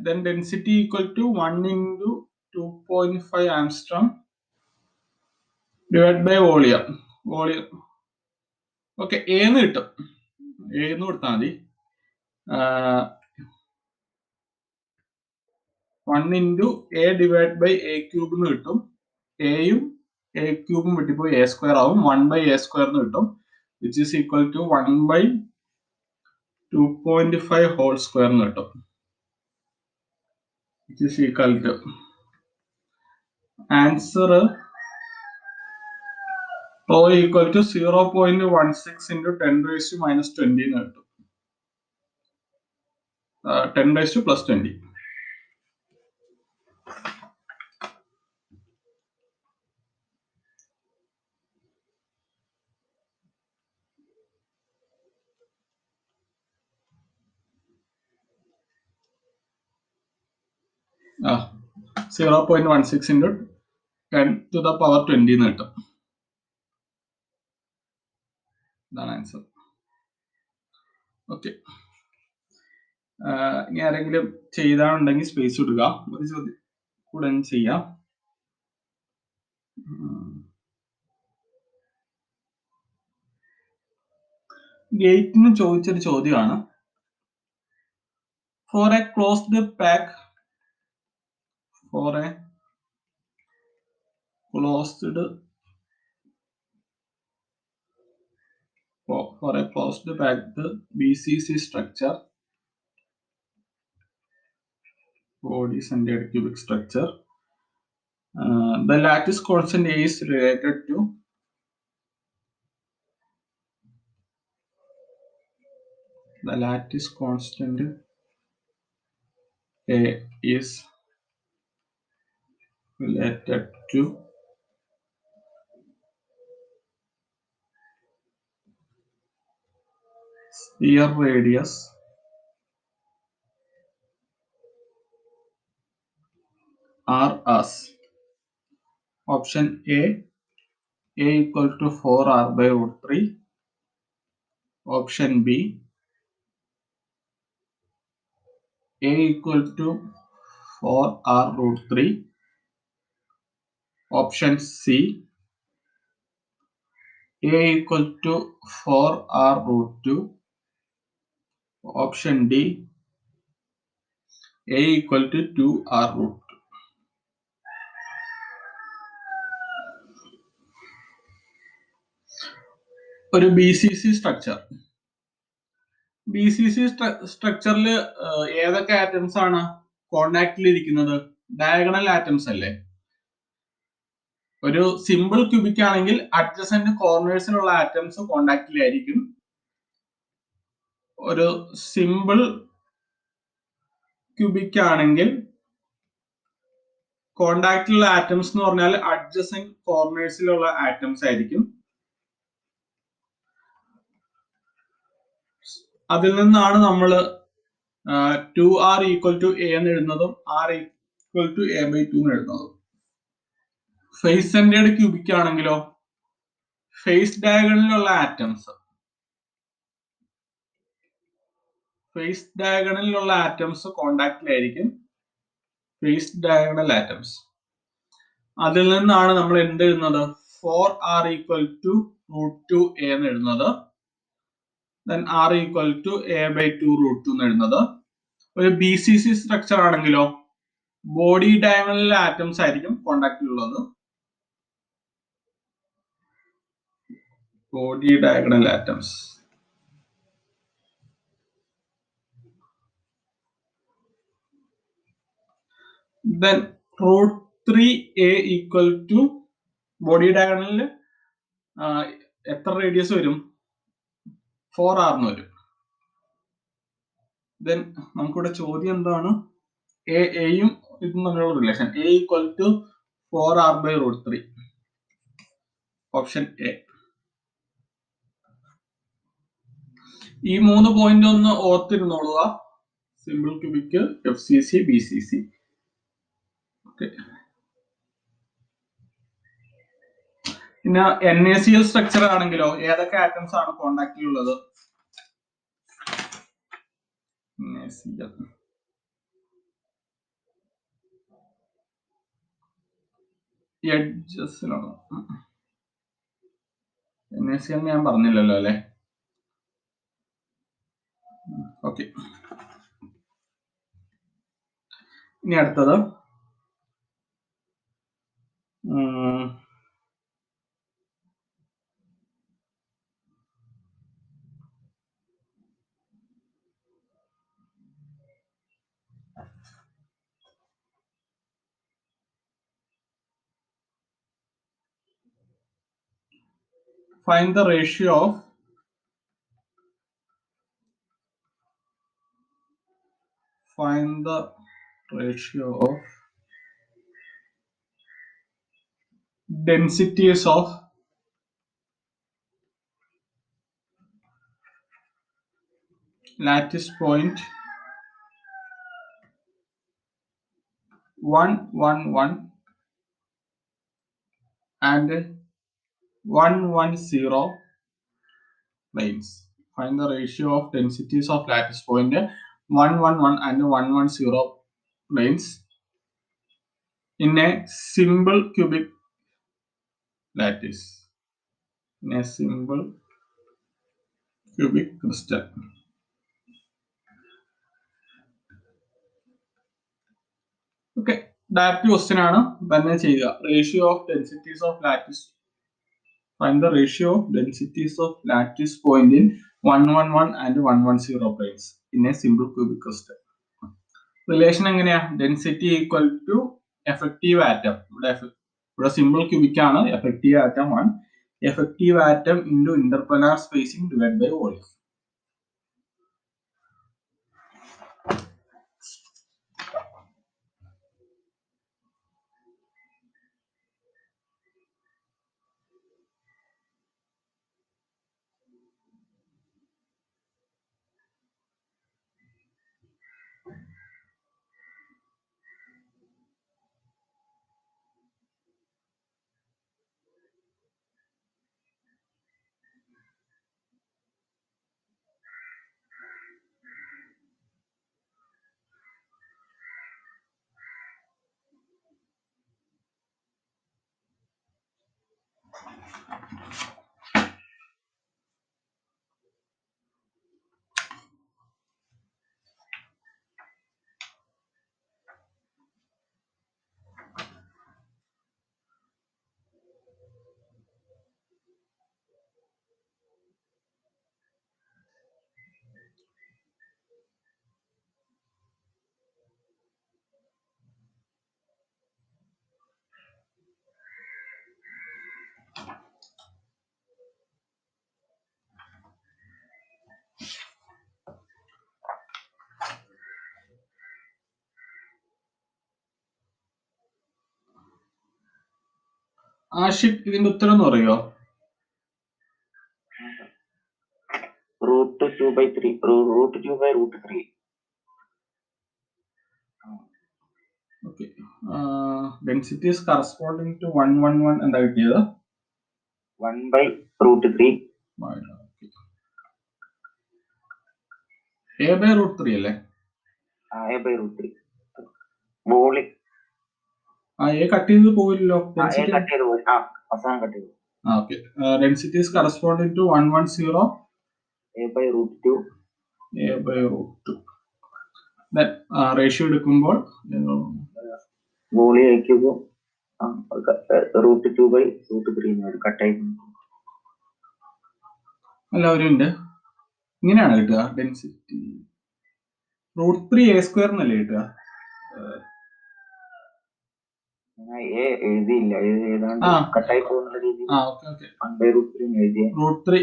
Then density equal to 1 into 2.5 ആംസ്ട്രോം divided by volume. Okay, എന്ന് കിട്ടും. എന്ന് കൊടുത്താൽ മതി. 1 into a divided by a cube എന്ന് കിട്ടും. എയും a ക്യൂബും വെട്ടിപ്പോയി a സ്ക്വയർ ആവും. 1 by a സ്ക്വയർ എന്ന് കിട്ടും, which is equal to 1 by 2.5 whole square എന്ന് കിട്ടും, which is equal to answer rho equal to 0.16 into 10 raised to minus 20 എന്ന് കിട്ടും. 10 raised to plus 20. ആ 0.16 into 10 to the power 20 എന്ന് കിട്ടും. ഇതാണ് ആൻസർ. ഓക്കെ, ഇനി ആരെങ്കിലും ചെയ്താണുണ്ടെങ്കിൽ സ്പേസ് ഇടുക. ഒരു ചോദ്യം കൂടെ ചെയ്യാം. ഗേറ്റിന് ചോദിച്ചൊരു ചോദ്യമാണ്. For a closed pack BCC structure, body centered cubic structure, the lattice constant A is related to sphere radius R as option A equal to 4R by root 3, option B A equal to 4R root 3, option C A equal to 4R root 2, option D A equal to 2R root 2. ഒരു BCC സ്ട്രക്ചറിൽ ഏതൊക്കെ ആറ്റംസ് ആണ് കോണ്ടാക്റ്റിൽ ഇരിക്കുന്നത്? ഡയഗണൽ ആറ്റംസ് അല്ലേ? ഒരു സിമ്പിൾ ക്യൂബിക് ആണെങ്കിൽ അഡ്ജസന്റ് കോർണേഴ്സിലുള്ള ആറ്റംസ് കോണ്ടാക്റ്റിലായിരിക്കും. ഒരു സിമ്പിൾ ക്യൂബിക് ആണെങ്കിൽ കോണ്ടാക്റ്റിലുള്ള ആറ്റംസ് എന്ന് പറഞ്ഞാൽ അഡ്ജസന്റ് കോർണേഴ്സിലുള്ള ആറ്റംസ് ആയിരിക്കും. അതിൽ നിന്നാണ് നമ്മൾ 2R equal to A എന്ന് എഴുതുന്നതും R equal to A by 2 എന്ന് എഴുതുന്നതും. ഫേസ് സെന്റേർഡ് ക്യൂബിക് ആണെങ്കിലോ ഫേസ് ഡയഗണലിലുള്ള ആറ്റംസ് കോണ്ടാക്റ്റിലായിരിക്കും. Face diagonal atoms. അതിൽ നിന്നാണ് നമ്മൾ എന്ത് എഴുതുന്നത്? 4R equal to root 2A എന്ന് എഴുതുന്നത്. then R equal to A by 2 root 2 എന്ന് എഴുതുന്നത്. ഒരു BCC സ്ട്രക്ചർ ആണെങ്കിലോ ബോഡി ഡയഗണൽ ആറ്റംസ് ആയിരിക്കും കോണ്ടാക്റ്റിലുള്ളത്. body diagonal atoms. Then root 3A equal to body diagonal എത്ര റേഡിയസ് വരും? 4R എന്ന് വരും. Then നമുക്കിവിടെ ചോദ്യം എന്താണ്? എയും ഇതും തമ്മിലുള്ള relation A equal to 4r/√3. Option A. ഈ 3 പോയിന്റ് ഒന്ന് ഓർത്തിരുന്നോളുക. Simple cubic, FCC, BCC. Okay. പിന്നെ NaCl സ്ട്രക്ചർ ആണെങ്കിലോ ഏതൊക്കെ ആറ്റംസ് ആണ് കോണ്ടാക്റ്റിലുള്ളത്? NaCl. എഡ്ജസിലാണോ? NaCl ഞാൻ പറഞ്ഞില്ലല്ലോ അല്ലെ? ഓക്കെ. ഇനി അടുത്തത് find the ratio of densities of lattice point 111 and 110 planes. Find the ratio of densities of lattice point 111 and 110 planes in a simple cubic lattice. In a simple cubic crystal. Okay, direct question ആണ്. തന്നെ ചെയ്യുക. Ratio of densities of lattice. Find the ratio of densities of lattice point in 111 and 110 planes in a simple cubic crystal. Relation എങ്ങനെയാ? Density equal to effective atom. ഇവിടെ സിമ്പിൾ ക്യൂബിക് ആണ്. Effective atom 1. Effective atom into interplanar spacing divide by volume. Ashiq, ഇതിന്റെ ഉത്തരം എന്ന് പറയുമോ? √2/3. ഓക്കെ. ഡെൻസിറ്റീസ് കറസ്പോണ്ടിങ് ടു 111 എന്താ കിട്ടിയത്? 1/√3. A/√3 അല്ലേ? A/√3. വോളിയം A കട്ട് ചെയ്ത് പോയില്ലല്ലോ. അവസാനം കട്ട് ചെയ്തു. Okay. Densities corresponding to 110 A/√2. Then ratio എടുക്കുമ്പോൾ വോളിയം ആക്കിയപ്പോ √2/√3 കട്ടായി. എല്ലാവരും ഉണ്ട്. ഇങ്ങനെയാണ് കിട്ടുക. ഡെൻസിറ്റി √3 A² എന്നല്ലേ കിട്ടുക? എഴുതിയില്ല, കട്ടായി പോകുന്ന രീതിയിൽ √3 √3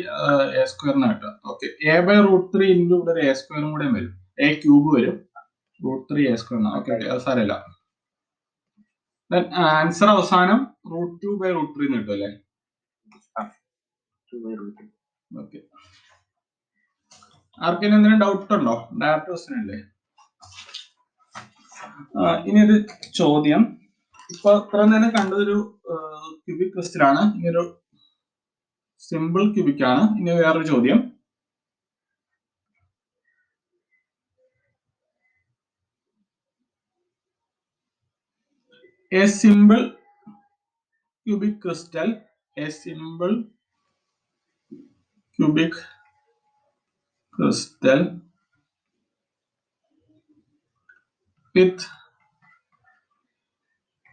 A² കിട്ടുക. ഓക്കെ. A/√3 ഇൻറ്റു ഇവിടെ A² കൂടെ വരും. A³ വരും. √3 A². ഓക്കെ, അത് സാരമില്ല. ആൻസർ അവസാനം √2/√3 എന്ന് കിട്ടും അല്ലേ? 2/√3. ഓക്കെ. ആർക്കെങ്കിലും എന്തെങ്കിലും ഡൗട്ട് ഉണ്ടോ? ഡയറക്റ്റ് ക്വസ്റ്റ്യൻ അല്ലേ? ഇനി ഒരു ചോദ്യം. ഇപ്പൊ ഇത്ര നേരം കണ്ടതൊരു ക്യൂബിക് ക്വസ്റ്റ്യൻ ആണ്. ഇനിയൊരു സിമ്പിൾ ക്യൂബിക് ആണ്. ഇനി വേറൊരു ചോദ്യം. A simple cubic crystal with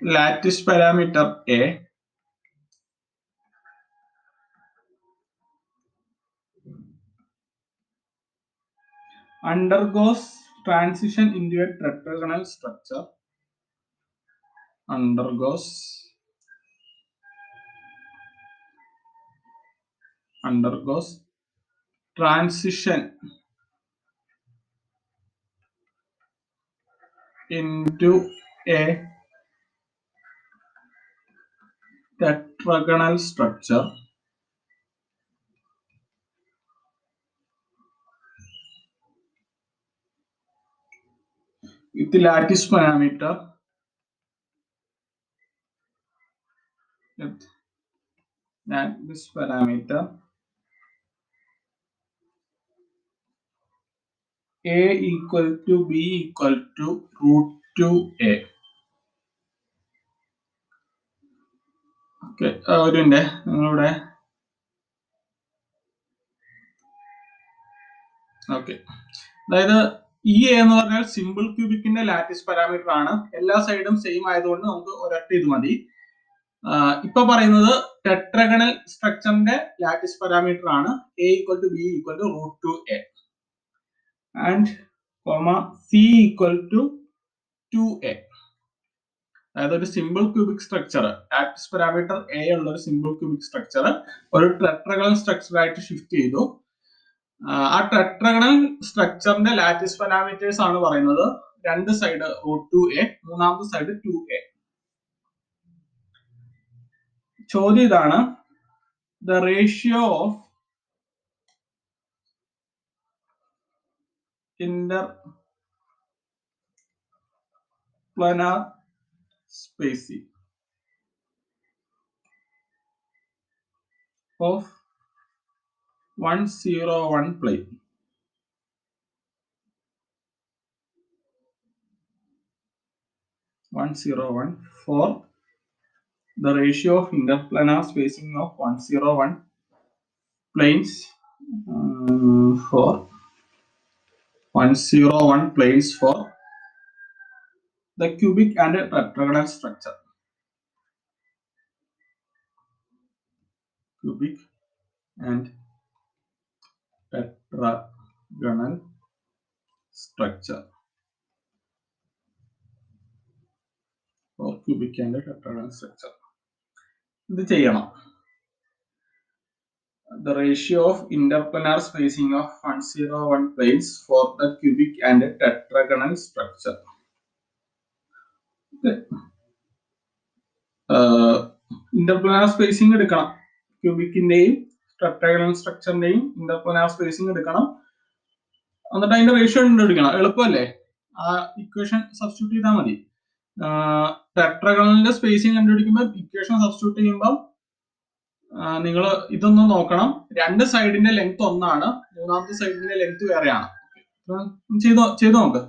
lattice parameter A undergoes transition into a tetragonal structure. Undergoes transition into a tetragonal structure with lattice parameter A equal to B equal to √2A. Okay, ഒരു മിനിറ്റ് നിങ്ങളിവിടെ. ഓക്കെ, അതായത് ഈ എ എന്ന് പറഞ്ഞാൽ സിമ്പിൾ ക്യൂബിക്കിന്റെ ലാറ്റിസ് പാരാമീറ്റർ ആണ്. എല്ലാ സൈഡും സെയിം ആയതുകൊണ്ട് നമുക്ക് ഒരൊറ്റ ഇത് മതി. ഇപ്പൊ പറയുന്നത് ടെട്രഗണൽ സ്ട്രക്ചറിന്റെ ലാറ്റിസ് പാരാമീറ്റർ ആണ്. A equal to B equal to √2A and C equal to 2A. അതായത് ഒരു simple cubic structure, lattice parameter A ഉള്ള ഒരു സിമ്പിൾ ക്യൂബിക് സ്ട്രക്ചർ ഒരു ടെട്രഗണൽ സ്ട്രക്ചർ ആയിട്ട് ഷിഫ്റ്റ് ചെയ്തു. ആ ടെട്രഗണൽ സ്ട്രക്ചറിന്റെ ലാറ്റിസ് പാരാമീറ്റേഴ്സ് ആണ് പറയുന്നത് രണ്ട് സൈഡ് √2A, മൂന്നാമത്തെ സൈഡ് 2A. ചോദ്യം ഇതാണ്, the ratio of interplanar spacing of 101 plane. For the ratio of interplanar spacing of 101 planes for 101 planes for the cubic and tetragonal structure. Cubic and tetragonal structure. For cubic and tetragonal structure. ഇത് ചെയ്യണം. The ratio of interplanar spacing of 101 planes for the cubic and tetragonal structure. Interplanar spacing എടുക്കണം. ക്യൂബിക്കിന്റെയും ടെട്രാഗണൽ സ്ട്രക്ചറിന്റെയും ഇന്റർപ്ലാനാർ സ്പേസിംഗ് എടുക്കണം. എന്നിട്ട് അതിന്റെ റേഷ്യോ കണ്ടുപിടിക്കണം. എളുപ്പമല്ലേ? ആ ഇക്വേഷൻ സബ്സ്റ്റിറ്റ്യൂട്ട് ചെയ്താൽ മതി. ടെട്രാഗണലിന്റെ സ്പേസിംഗ് കണ്ടുപിടിക്കുമ്പോൾ ഇക്വേഷൻ സബ്സ്റ്റിറ്റ്യൂട്ട് ചെയ്യുമ്പോൾ നിങ്ങൾ ഇതൊന്നും നോക്കണം. രണ്ട് സൈഡിന്റെ ലെങ്ത് ഒന്നാണ്, മൂന്നാമത്തെ സൈഡിന്റെ ലെങ്ത് വേറെയാണ്. ചെയ്തു നോക്ക്.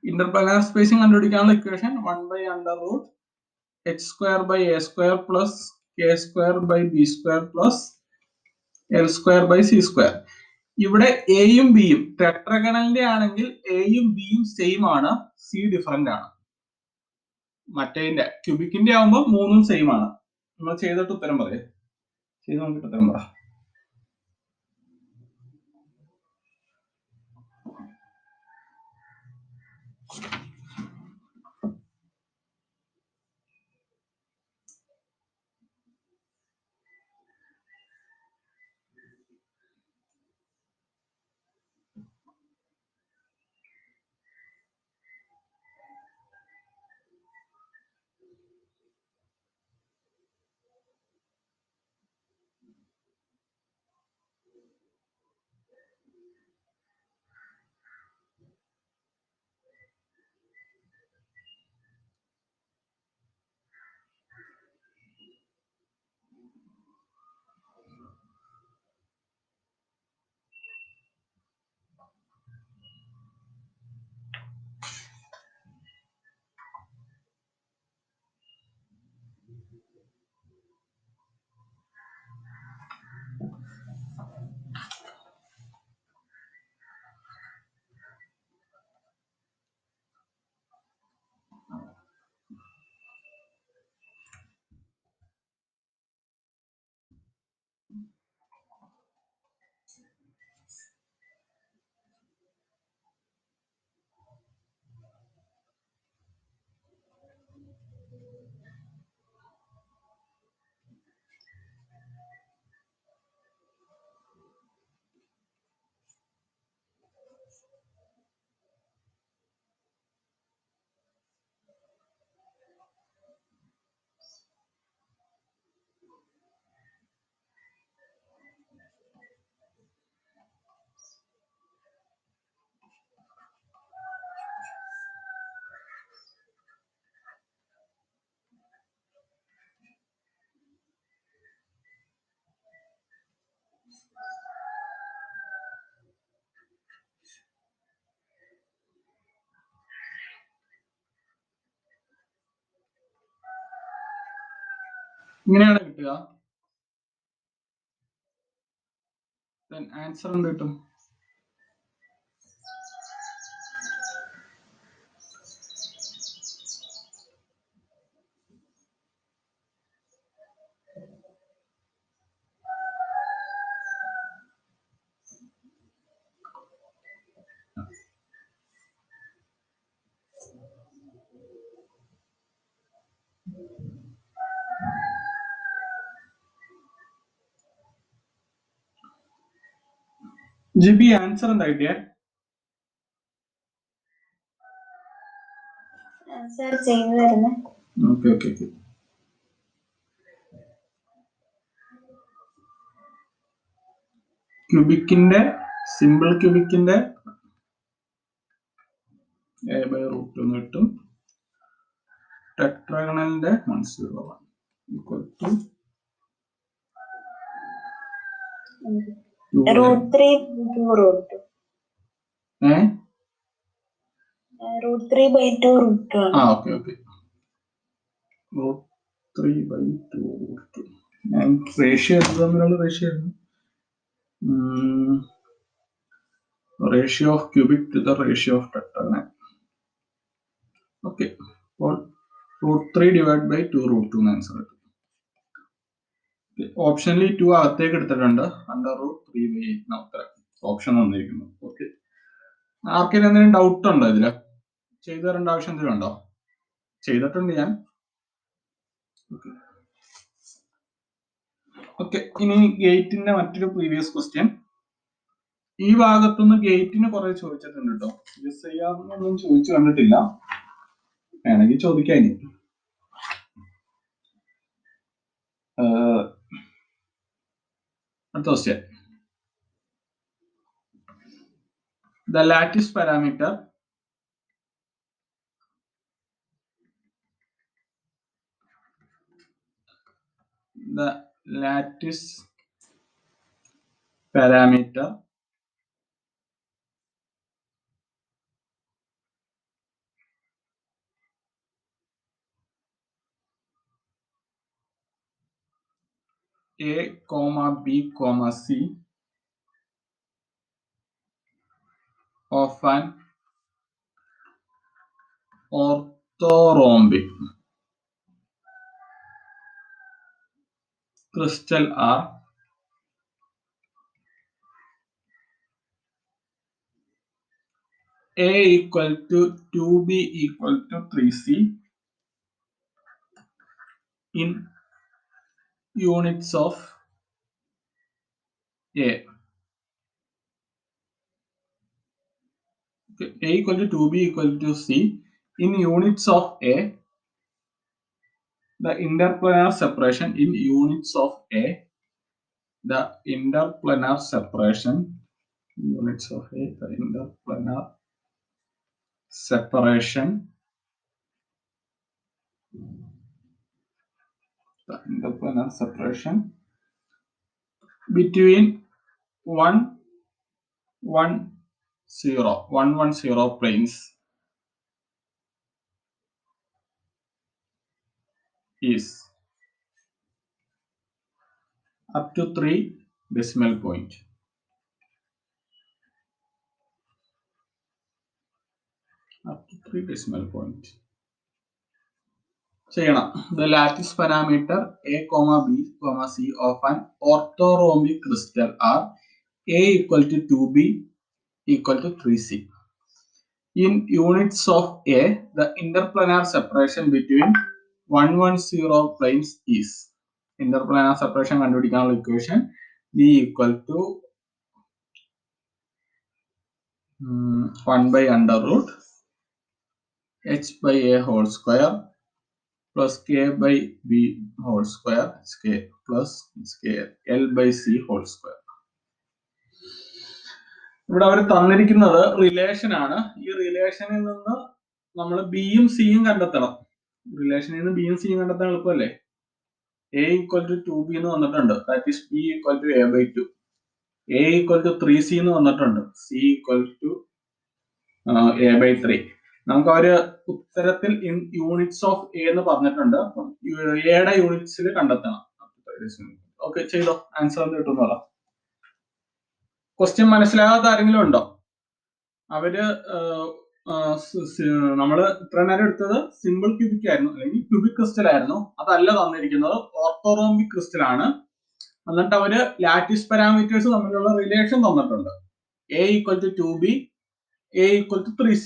ഇന്റർപ്ലാനാർ സ്പേസിംഗ് കണ്ടുപിടിക്കാനുള്ള ഇക്വേഷൻ 1/√h² + k² + l²/c². ഇവിടെ എയും ബിയും ടെട്രഗണലിന്റെ ആണെങ്കിൽ എയും ബിയും സെയിം ആണ്, സി ഡിഫറെന്റ് ആണ്. മറ്റേതിന്റെ ക്യൂബിക്കിന്റെ ആവുമ്പോൾ മൂന്നും സെയിം ആണ്. നമ്മൾ ചെയ്തിട്ട് ഉത്തരം പറയേ, ചെയ്ത് നോക്കിയിട്ട് ഉത്തരം പറ. ഇങ്ങനെയാണ് കിട്ടുക. ആൻസർ എന്ത് കിട്ടും? ജിബി ആൻസർ എന്താ കിട്ടിയേ? സർ ചെയ്തു തരുന്നത്. Okay okay okay. ക്യൂബിക്കിന്റെ സിമ്പിൾ ക്യൂബിക്കിന്റെ A/√2 എന്ന് കിട്ടും. ടെട്രാഗണലിന്റെ 101 ഈക്വൽ ടു √3 √2. √3/2 √2 ആണ്. Okay okay. √3/2 ഞാൻ റേഷ്യോ തമ്മിലുള്ള റേഷ്യോ ആയിരുന്നു. Ratio of cubic to the ratio of tetragonal. Okay, അപ്പോൾ √3/2 √2 ആൻസർ കിട്ടും. ഓപ്ഷനിൽ 2 അകത്തേക്ക് എടുത്തിട്ടുണ്ട്. √3/8 ഉത്തരം ഓപ്ഷൻ വന്നിരിക്കുന്നു. ഓക്കെ, ആർക്കെങ്കിലും എന്തെങ്കിലും ഡൗട്ട് ഉണ്ടോ ഇതില്? ചെയ്തു തരേണ്ട ആവശ്യം എന്തെങ്കിലും ഉണ്ടോ? ചെയ്തിട്ടുണ്ട് ഞാൻ. ഓക്കെ, ഇനി ഗേറ്റിന്റെ മറ്റൊരു പ്രീവിയസ് ക്വസ്റ്റ്യൻ. ഈ ഭാഗത്തുനിന്ന് ഗേറ്റിന് കുറെ ചോദിച്ചിട്ടുണ്ട് കേട്ടോ. SIR ഒന്നും ചോദിച്ചു കണ്ടിട്ടില്ല, വേണമെങ്കിൽ ചോദിക്കാം. ഇനി അടുത്ത question. The lattice parameter A, B, C of an orthorhombic crystal are A equal to 2B equal to 3C in units of A. Okay. A equal to 2B equal to C in units of A. The interplanar separation in units of A. The interplanar separation units of A. The interplanar separation. The interplanar separation between 110 planes is up to 3 decimal point. Up to 3 decimal point. ചെയ്യണം. The lattice parameter a, b, c of an orthorhombic crystal are a equal to 2b equal to 3c. In units of a, the interplanar separation between 110 planes is. Interplanar separation കണ്ടുപിടിക്കാനുള്ള equation b equal to 1 by under root h by a whole square plus k by b whole square k plus l by c whole square. ഇവിടെ അവർ തന്നിരിക്കുന്നത് റിലേഷൻ ആണ്. ഈ റിലേഷനിൽ നിന്ന് നമ്മൾ ബിയും സിയും കണ്ടെത്തണം. റിലേഷനിൽ നിന്ന് ബിയും സിയും കണ്ടെത്താൻ എളുപ്പമല്ലേ? a equal to 2b എന്ന് വന്നിട്ടുണ്ട്. That is b equal to a by 2. a equal to 3c എന്ന് വന്നിട്ടുണ്ട്. c equal to a by 3. നമുക്ക് അവര് ഉത്തരത്തിൽ യൂണിറ്റ്സ് ഓഫ് എ എന്ന് പറഞ്ഞിട്ടുണ്ട്. അപ്പം എയുടെ യൂണിറ്റ്സിൽ കണ്ടെത്തണം. ഓക്കെ, ചെയ്തോ. ആൻസർ എന്ത് കിട്ടും പറയാം. ക്വസ്റ്റ്യൻ മനസ്സിലാകാത്ത ആരെങ്കിലും ഉണ്ടോ? അവര് നമ്മള് ഇത്ര നേരം എടുത്തത് സിമ്പിൾ ക്യൂബിക് ആയിരുന്നു, അല്ലെങ്കിൽ ക്യൂബിക് ക്രിസ്റ്റൽ ആയിരുന്നു. അതല്ല തന്നിരിക്കുന്നത്, ഓർത്തോറോംബിക് ക്രിസ്റ്റൽ ആണ്. എന്നിട്ട് അവര് ലാറ്റിസ് പാരാമീറ്റേഴ്സ് തമ്മിലുള്ള റിലേഷൻ തന്നിട്ടുണ്ട്. a equal to 2b, a equal to 3c.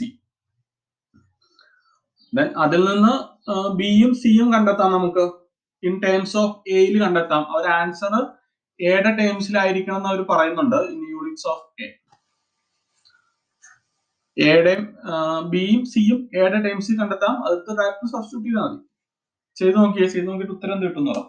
Then അതിൽ നിന്ന് ബിയും സിയും കണ്ടെത്താം. നമുക്ക് ഇൻ ടേംസ് ഓഫ് എയിൽ കണ്ടെത്താം. അവർ ആൻസർ എയുടെ ടേംസിലായിരിക്കണം എന്ന് അവർ പറയുന്നുണ്ട്. ഇൻ യൂണിറ്റ്സ് ഓഫ് എ, എയുടെയും ബിയും സിയും എയുടെ ടേംസിൽ കണ്ടെത്താം. അടുത്ത ഡയറക്റ്റ് സബ്സ്റ്റിറ്റ്യൂട്ട് ചെയ്താൽ മതി. ചെയ്ത് നോക്കിയിട്ട് ഉത്തരം കിട്ടുന്നതാ.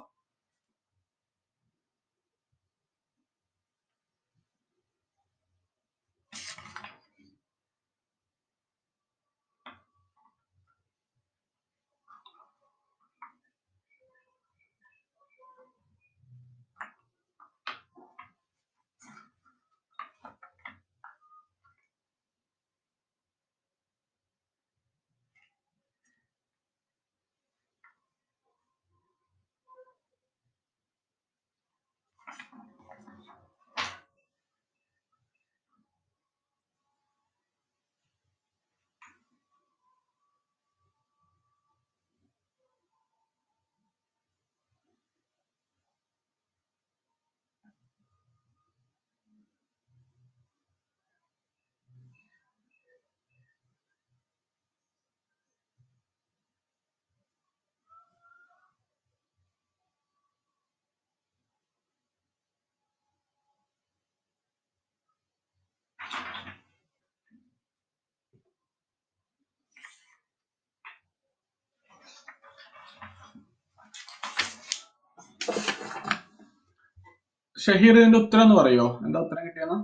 ഷഹീർ, ഇതിന്റെ ഉത്തരം എന്ന് പറയോ? എന്താ ഉത്തരം കിട്ടിയെന്ന്?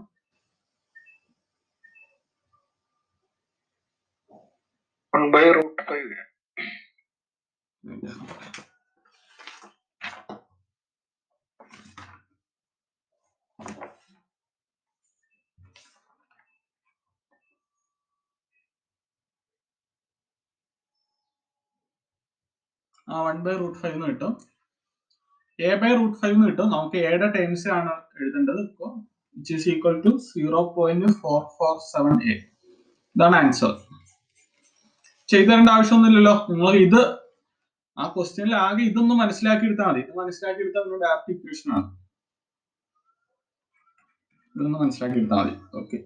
ആ 1/√5 എന്ന് കിട്ടും. a/√5 എന്ന് കിട്ടും. നമുക്ക് എയുടെ ടേംസ് ആണ് എഴുതേണ്ടത്. ഇപ്പോൾ which is equal to 0.447a. ഇതാണ് ആൻസർ. ചെയ്തു തരേണ്ട ആവശ്യമൊന്നുമില്ലല്ലോ. നിങ്ങൾ ഇത് ആ ക്വസ്റ്റ്യനിൽ ആകെ ഇതൊന്ന് മനസ്സിലാക്കി എടുത്താൽ മതി. ഇത് മനസ്സിലാക്കി എടുത്താൽ നിങ്ങളുടെ ആപ്റ്റ് ഇക്വേഷൻ ആണ്. ഇതൊന്ന് മനസ്സിലാക്കി എടുത്താൽ മതി. ഓക്കെ,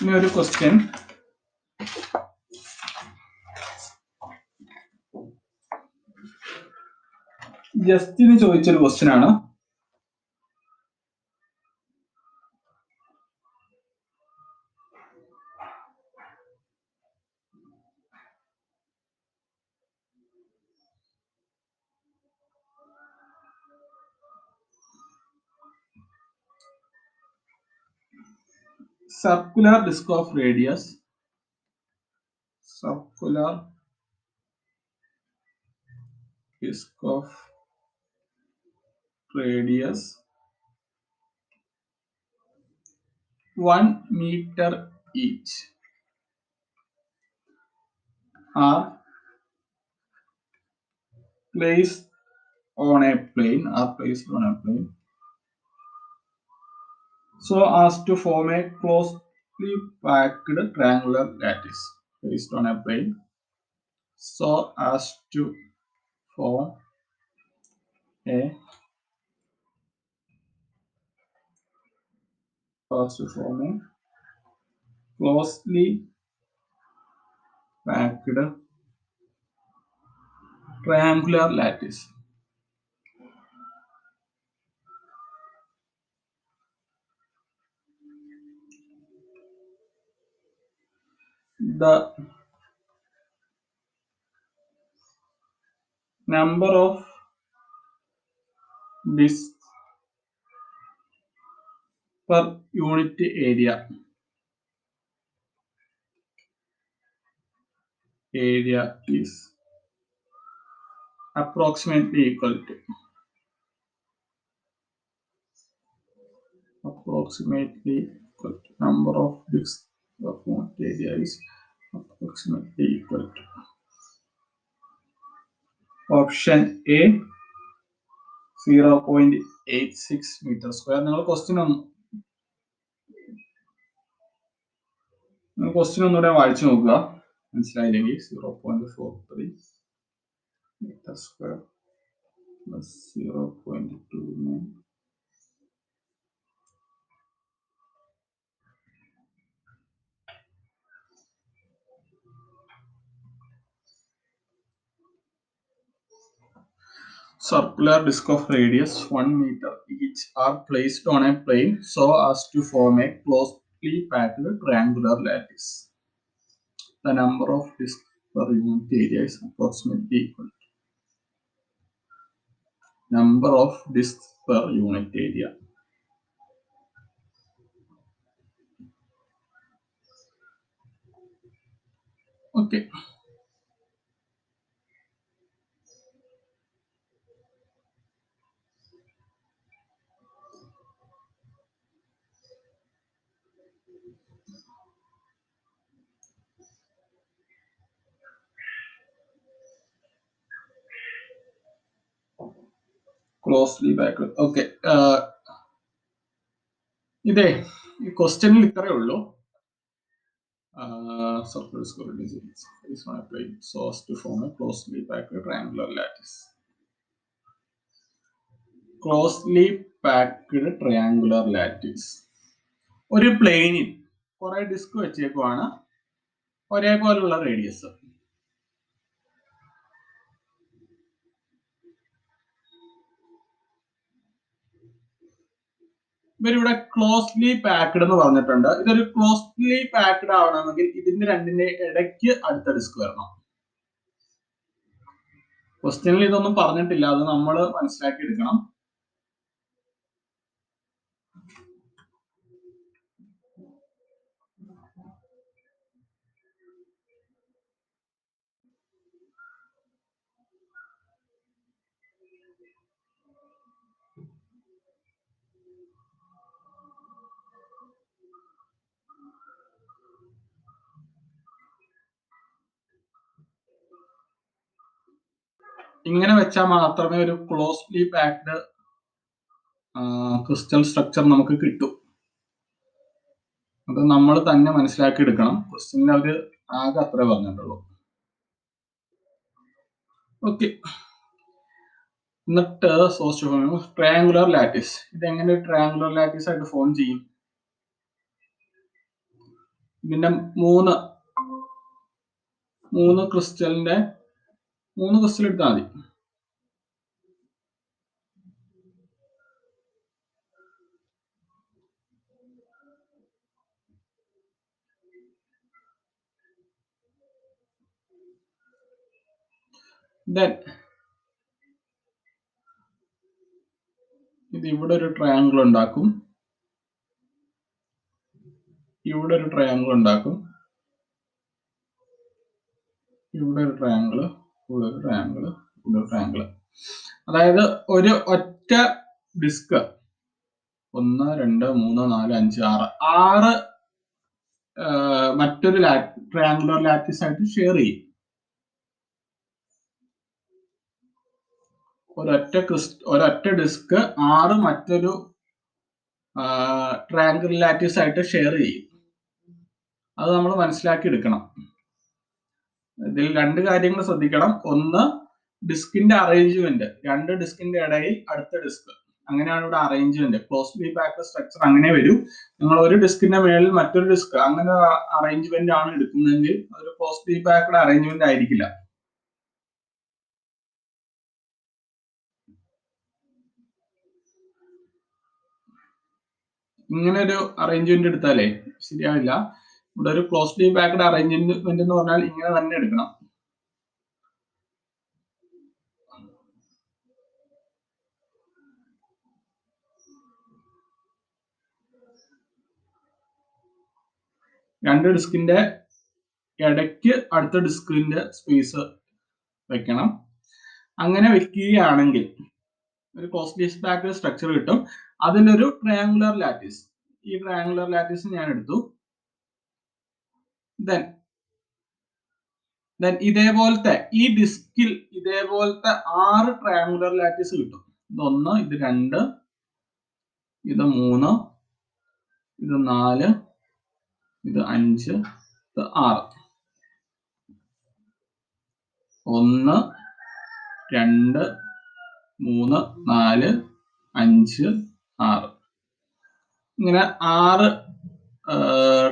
ഇനി ഒരു ക്വസ്റ്റ്യൻ ജസ്റ്റിന് ചോദിച്ചൊരു ക്വസ്റ്റ്യൻ ആണ്. circular disk of radius 1 meter each are placed on a plane, are placed on a plane so as to form a closely packed triangular lattice. Placed on a plane so as to form a closely packed triangular lattice. The number of discs per unit area is approximately equal to number of discs per unit area is approximately equal to option A 0.86 meter square. നിങ്ങൾ ക്വസ്റ്റ്യൻ ഒന്നുകൂടെ വായിച്ചു നോക്കുക, മനസ്സിലായില്ലെങ്കിൽ 0.43 meter square plus 0.29 circular disc of radius 1 meter each are placed on a plane so as to form a closely packed triangular lattice. The number of discs per unit area is approximately equal to number of discs per unit area. Okay. Closely packed. Okay. ഇതേ ഈ ക്വസ്റ്റ്യനിൽ ഇത്രയേ ഉള്ളൂ. Circular disc of radius is on a plane so as to form a closely packed triangular lattice. Closely packed triangular lattice. ഒരു പ്ലെയിനിൽ കുറെ ഡിസ്ക് വെച്ചേക്കുവാണ്, ഒരേപോലുള്ള റേഡിയസ്. ഇവരിവിടെ ക്ലോസ്ലി പാക്ഡ് എന്ന് പറഞ്ഞിട്ടുണ്ട്. ഇതൊരു ക്ലോസ്ലി പാക്ഡ് ആവണമെങ്കിൽ ഇതിന്റെ രണ്ടിന്റെ ഇടയ്ക്ക് അടുത്ത ഡിസ്ക് വരണം. ക്വസ്റ്റ്യനിൽ ഇതൊന്നും പറഞ്ഞിട്ടില്ല, അത് നമ്മൾ മനസ്സിലാക്കി എടുക്കണം. ഇങ്ങനെ വെച്ചാൽ മാത്രമേ ഒരു ക്ലോസ്ലി പാക്ഡ് ക്രിസ്റ്റൽ സ്ട്രക്ചർ നമുക്ക് കിട്ടും. അത് നമ്മൾ തന്നെ മനസ്സിലാക്കി എടുക്കണം. ക്വസ്റ്റ്യനിൽ അവര് ആകെ അത്രേ പറഞ്ഞിട്ടുള്ളൂ. ഓക്കെ. എന്നിട്ട് ട്രയാങ്കുലർ ലാറ്റിസ്. ഇതെങ്ങനെ ട്രയാങ്കുലർ ലാറ്റിസ് ആയിട്ട് ഫോം ചെയ്യും? ഇതിന്റെ മൂന്ന് ക്രിസ്റ്റൽ എടുത്താൽ മതി. ഇത് ഇവിടെ ഒരു ട്രയാങ്കിൾ ഉണ്ടാക്കും, ഇവിടെ ഒരു ട്രയാങ്കിൾ ഉണ്ടാക്കും, ഇവിടെ ഒരു ട്രയാങ്കിൾ, ഇവിടെ ഒരു ട്രയാങ്കിൾ, ഇവിടെ ഒരു ട്രയാങ്കിൾ. അതായത് ഒരു ഒറ്റ ഡിസ്ക് 1 2 3 4 5 6 മറ്റൊരു ട്രയാങ്കുലർ ലാറ്റിസ് ആയിട്ട് ഷെയർ ചെയ്യും. ഒരൊറ്റ ഡിസ്ക് 6 മറ്റൊരു ട്രയാങ്കിൾ ലാറ്റിസ് ആയിട്ട് ഷെയർ ചെയ്യും. അത് നമ്മൾ മനസ്സിലാക്കി എടുക്കണം. ഇതിൽ 2 കാര്യങ്ങൾ ശ്രദ്ധിക്കണം. ഒന്ന്, ഡിസ്കിന്റെ അറേഞ്ച്മെന്റ്, 2 ഡിസ്കിന്റെ ഇടയിൽ അടുത്ത ഡിസ്ക്, അങ്ങനെയാണ് ഇവിടെ അറേഞ്ച്മെന്റ്. ക്ലോസ്ലി പാക്ഡ് സ്ട്രക്ചർ അങ്ങനെ വരും. നിങ്ങൾ ഒരു ഡിസ്കിന്റെ മേളിൽ മറ്റൊരു ഡിസ്ക് അങ്ങനെ അറേഞ്ച്മെന്റ് ആണ് എടുക്കുന്നതെങ്കിൽ അതൊരു ക്ലോസ്ലി പാക്ഡ് അറേഞ്ച്മെന്റ് ആയിരിക്കില്ല. ഇങ്ങനെ ഒരു അറേഞ്ച്മെന്റ് എടുത്താലേ ശരിയാവില്ല. ഇവിടെ ഒരു ക്ലോസ്ലി പാക്ഡ് അറേഞ്ച്മെന്റ് എന്ന് പറഞ്ഞാൽ ഇങ്ങനെ തന്നെ എടുക്കണം. രണ്ട് ഡിസ്കിന്റെ ഇടയ്ക്ക് അടുത്ത ഡിസ്കിന്റെ സ്പേസ് വെക്കണം. അങ്ങനെ വെക്കുകയാണെങ്കിൽ ഒരു ക്ലോസ്ലി പാക്ഡ് സ്ട്രക്ചർ കിട്ടും. അതിലൊരു ട്രയാങ്കുലർ ലാറ്റിസ്, ഈ ട്രയാങ്കുലർ ലാറ്റിസ് ഞാൻ എടുത്തു. ദെൻ ഇതേപോലത്തെ ഈ ഡിസ്കിൽ ഇതേപോലത്തെ 6 ട്രയാങ്കുലർ ലാറ്റിസ് കിട്ടും. ഇത് 1, ഇത് 2, ഇത് 3, ഇത് 4, ഇത് 5, ഇത് 6. 1, 2, 3, 4, 5, 6. ഇങ്ങനെ 6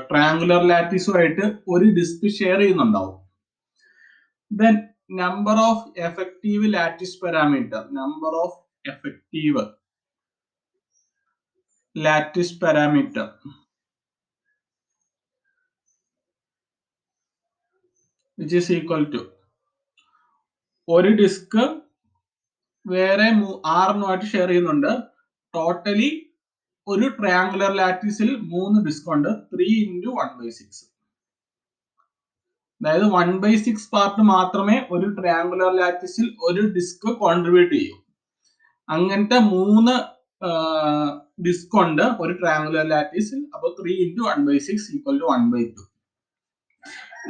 ട്രയാങ്കുലർ ലാറ്റിസുമായിട്ട് ഒരു ഡിസ്ക് ഷെയർ ചെയ്യുന്നുണ്ടാവും. Then number of effective lattice parameter, which is equal to ഒരു ഡിസ്ക് വേറെ 6 ഷെയർ ചെയ്യുന്നുണ്ട്. ടോട്ടലി ഒരു ട്രയാങ്കുലർ ലാറ്റിസിൽ 3 ഡിസ്ക് ഉണ്ട്. 3 × 1/6. അതായത് 1/6 പാർട്ട് മാത്രമേ ഒരു ട്രയാങ്കുലർ ലാറ്റിസിൽ ഒരു ഡിസ്ക് കോൺട്രിബ്യൂട്ട് ചെയ്യൂ. അങ്ങനത്തെ 3 ഡിസ്ക് ഉണ്ട് ഒരു ട്രയാങ്കുലർ ലാറ്റിസിൽ. അപ്പോൾ 3 × 1/6 = 1/2.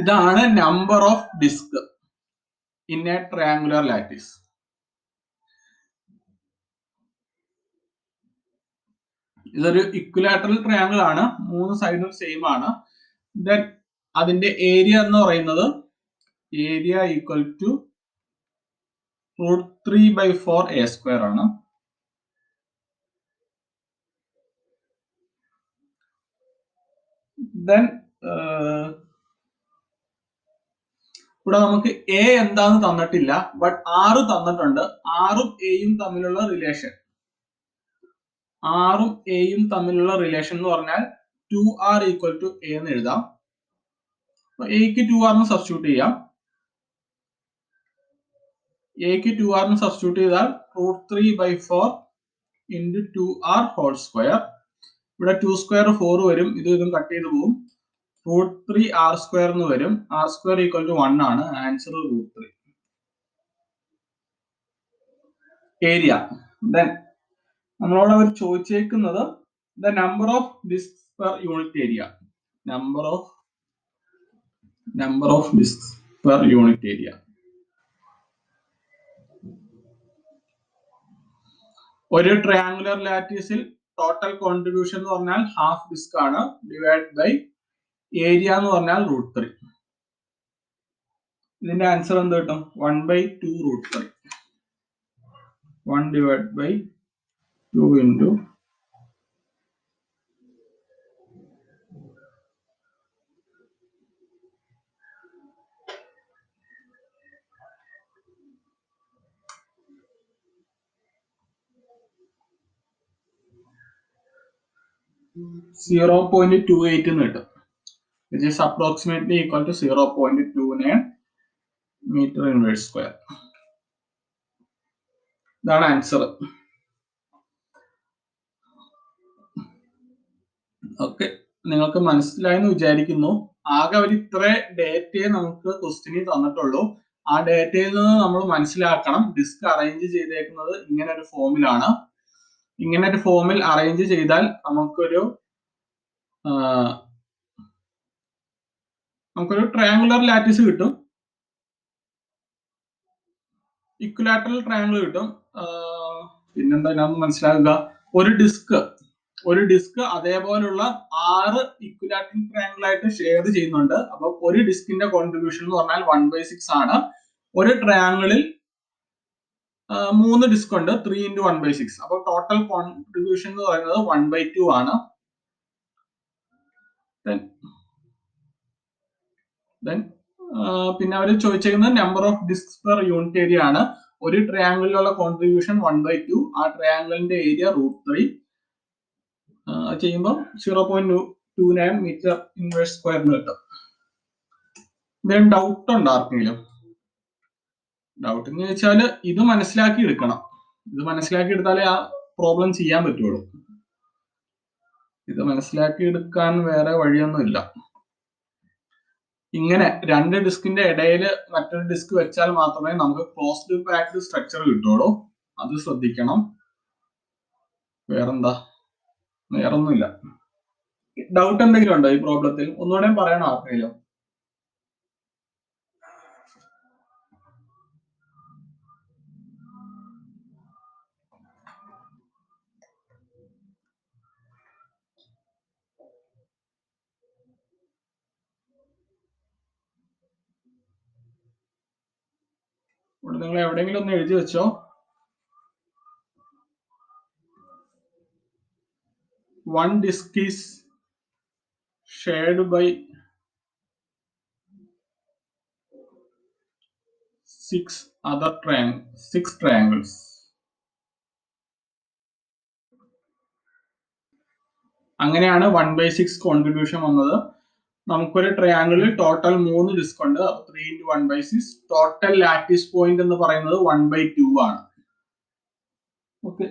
ഇതാണ് number of disc in a triangular lattice. ഇതൊരു ഇക്വിലാറ്ററൽ ട്രയാങ്കിൾ ആണ്. 3 സൈഡും സെയിം ആണ്. ദെൻ അതിന്റെ ഏരിയ എന്ന് പറയുന്നത് ഏരിയ ഈക്വൽ ടു √3/4 a² ആണ്. ദെൻ ഇവിടെ നമുക്ക് എ എന്താന്ന് തന്നിട്ടില്ല, ബട്ട് 6 തന്നിട്ടുണ്ട്. 6ഉം എയും തമ്മിലുള്ള റിലേഷൻ, 6ഉം എയും തമ്മിലുള്ള റിലേഷൻ എന്ന് പറഞ്ഞാൽ 2r = a എന്ന് എഴുതാം. എക്ക് 2r സബ്സ്റ്റിറ്റ്യൂട്ട് ചെയ്യാം. എക്ക് 2r സബ്സ്റ്റിറ്റ്യൂട്ട് ചെയ്താൽ √3/4 × 2r². ഇവിടെ 2² 4 വരും, ഇതും കട്ട് ചെയ്ത് പോകും. √3r² എന്ന് വരും. r² = 1 ആണ്. ആൻസർ √3. ഏരിയ. ദെൻ നമ്മളോട് അവർ ചോദിച്ചേക്കുന്നത് the number of disc per unit area. Number of disc per unit area. ഒരു ട്രയാങ്കുലർ ലാറ്റിസിൽ ടോട്ടൽ കോൺട്രിബ്യൂഷൻ എന്ന് പറഞ്ഞാൽ ഹാഫ് ഡിസ്ക് ആണ്, ഡിവൈഡ് ബൈ ഏരിയ എന്ന് പറഞ്ഞാൽ √3. ഇതിന്റെ ആൻസർ എന്ത് കിട്ടും? 1/2 √3. 1/2 × 0.28 എന്ന് കിട്ടും. which is approximately equal to 0.29 m². ഇതാണ് ആൻസർ. ഓക്കെ, നിങ്ങൾക്ക് മനസ്സിലായെന്ന് വിചാരിക്കുന്നു. ആകെ അവർ ഇത്ര ഡേറ്റയെ നമുക്ക് ക്വസ്റ്റ്യനിൽ തന്നിട്ടുള്ളൂ. ആ ഡേറ്റയിൽ നിന്ന് നമ്മൾ മനസ്സിലാക്കണം ഡിസ്ക് അറേഞ്ച് ചെയ്തേക്കുന്നത് ഇങ്ങനെ ഒരു ഫോമിലാണ്. ഇങ്ങനെ ഒരു ഫോമിൽ അറേഞ്ച് ചെയ്താൽ നമുക്കൊരു ട്രയാങ്കുലർ ലാറ്റിസ് കിട്ടും, ഇക്വിലാറ്ററൽ ട്രയാങ്കിൾ കിട്ടും. പിന്നെന്താ ഞാൻ മനസ്സിലാക്കുക, ഒരു ഡിസ്ക് അതേപോലുള്ള 6 ഇക്വിലാറ്ററൽ ട്രയാങ്കിൾ ആയിട്ട് ഷെയർ ചെയ്യുന്നുണ്ട്. അപ്പൊ ഒരു ഡിസ്കിന്റെ കോൺട്രിബ്യൂഷൻ എന്ന് പറഞ്ഞാൽ 1/6 ആണ്. ഒരു ട്രയാങ്കിളിൽ 3 ഡിസ്ക് ഉണ്ട്, 3 × 1/6. അപ്പൊ ടോട്ടൽ കോൺട്രിബ്യൂഷൻ എന്ന് പറയുന്നത് 1/2 ആണ്. പിന്നെ അവർ ചോദിച്ചിരിക്കുന്നത് number of disc per unit area ആണ്. ഒരു ട്രയാങ്കിളിലുള്ള കോൺട്രിബ്യൂഷൻ 1/2, ആ ട്രയാങ്കിളിന്റെ ഏരിയ √3 ചെയ്യുമ്പോൾ 0.29 മീറ്റർ ഇൻവേഴ്സ് സ്ക്വയറിന് കിട്ടും. എന്തെങ്കിലും ഡൗട്ട് ഉണ്ടോ ആർക്കെങ്കിലും? ഡൗട്ട് എന്ന് ചോദിച്ചാൽ ഇത് മനസ്സിലാക്കി എടുക്കണം. ഇത് മനസ്സിലാക്കി എടുത്താലേ ആ പ്രോബ്ലം ചെയ്യാൻ പറ്റുള്ളൂ. ഇത് മനസ്സിലാക്കി എടുക്കാൻ വേറെ വഴിയൊന്നുമില്ല. ഇങ്ങനെ 2 ഡിസ്കിന്റെ ഇടയിൽ മറ്റൊരു ഡിസ്ക് വെച്ചാൽ മാത്രമേ നമുക്ക് ക്ലോസ്ഡ് പാക്ഡ് സ്ട്രക്ചർ കിട്ടുള്ളൂ. അത് ശ്രദ്ധിക്കണം. വേറെന്താ? വേറൊന്നുമില്ല. ഡൗട്ട് എന്തെങ്കിലും ഉണ്ടോ ഈ പ്രോബ്ലത്തിൽ? ഒന്നുകൂടെ പറയണോ ആർക്കെങ്കിലും? ഇവിടെ നിങ്ങൾ എവിടെയെങ്കിലും ഒന്ന് എഴുതി വെച്ചോ. One disk is shared by 6 triangles. അങ്ങനെയാണ് 1/6 കോൺട്രിബ്യൂഷൻ വന്നത്. നമുക്കൊരു ട്രയാങ്കിളിൽ ടോട്ടൽ 3 ഡിസ്ക് ഉണ്ട്. 3 × 1/6. ടോട്ടൽ ലാറ്റിസ് പോയിന്റ് എന്ന് പറയുന്നത് 1/2 ആണ്. ഓക്കെ.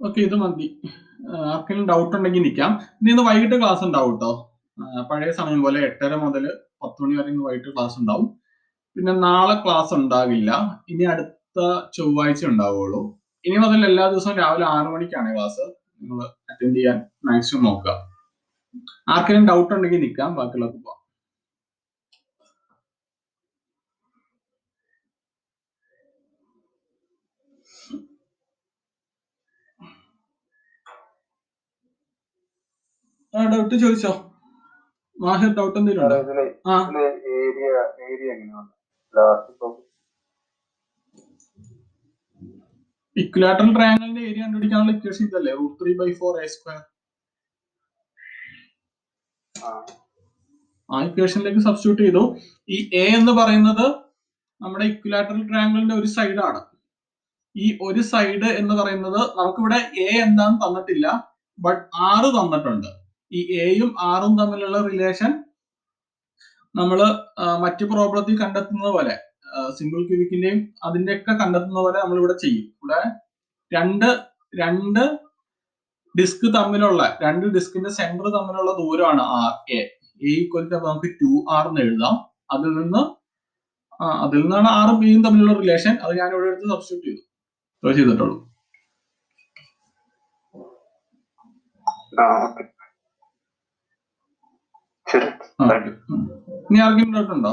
ഓക്കെ, ഇത് മതി. ആർക്കെങ്കിലും ഡൗട്ട് ഉണ്ടെങ്കിൽ നിൽക്കാം. ഇന്ന് വൈകിട്ട് ക്ലാസ് ഉണ്ടാവും കേട്ടോ. പഴയ സമയം പോലെ 8:30 മുതൽ 10 മണി വരെ ഇന്ന് വൈകിട്ട് ക്ലാസ് ഉണ്ടാവും. പിന്നെ നാളെ ക്ലാസ് ഉണ്ടാവില്ല. ഇനി അടുത്ത ചൊവ്വാഴ്ച ഉണ്ടാവുള്ളൂ. ഇനി മുതൽ എല്ലാ ദിവസവും രാവിലെ 6 മണിക്കാണ് ക്ലാസ്. നിങ്ങൾ അറ്റൻഡ് ചെയ്യാൻ മാക്സിമം നോക്കുക. ആർക്കെങ്കിലും ഡൗട്ട് ഉണ്ടെങ്കിൽ നിൽക്കാം, ബാക്കിയുള്ളത് പോവാം. ഡൗട്ട് ചോദിച്ചോ. മാഹിർ, ഡൗട്ട് എന്തെങ്കിലും ഉണ്ടോ? ഇക്വിലാറ്ററൽ ട്രയാങ്കിളിന്റെ ഏരിയ കണ്ടുപിടിക്കാനുള്ള ഇക്വേഷൻ ഇതല്ലേ, √3/4a². ആ ഇക്വേഷനിലേക്ക് സബ്സ്റ്റിറ്റ്യൂട്ട് ചെയ്തു. ഈ എ എന്ന് പറയുന്നത് നമ്മുടെ ഇക്വിലാറ്ററൽ ട്രയാങ്കിളിന്റെ ഒരു സൈഡാണ്. ഈ ഒരു സൈഡ് എന്ന് പറയുന്നത് നമുക്കിവിടെ എ എന്താന്ന് തന്നിട്ടില്ല, ബട്ട് 6 തന്നിട്ടുണ്ട്. ഈ എയും 6ഉം തമ്മിലുള്ള റിലേഷൻ നമ്മൾ മറ്റു പ്രോബ്ലത്തിൽ കണ്ടെത്തുന്നത് പോലെ, സിമ്പിൾ ക്യൂബിക്കിന്റെയും അതിന്റെയൊക്കെ കണ്ടെത്തുന്ന പോലെ നമ്മൾ ഇവിടെ ചെയ്യും. ഇവിടെ രണ്ട് ഡിസ്ക് തമ്മിലുള്ള, 2 ഡിസ്കിന്റെ സെന്റർ തമ്മിലുള്ള ദൂരമാണ് എ. നമുക്ക് 2r എന്ന് എഴുതാം. അതിൽ നിന്നാണ് 6ഉം ബിയും തമ്മിലുള്ള റിലേഷൻ. അത് ഞാൻ ഇവിടെ എടുത്ത് സബ്സ്റ്റിറ്റ്യൂട്ട് ചെയ്തിട്ടുള്ളൂ. ഇനി ആർക്കെങ്കിലും ഡൗട്ട് ഉണ്ടോ?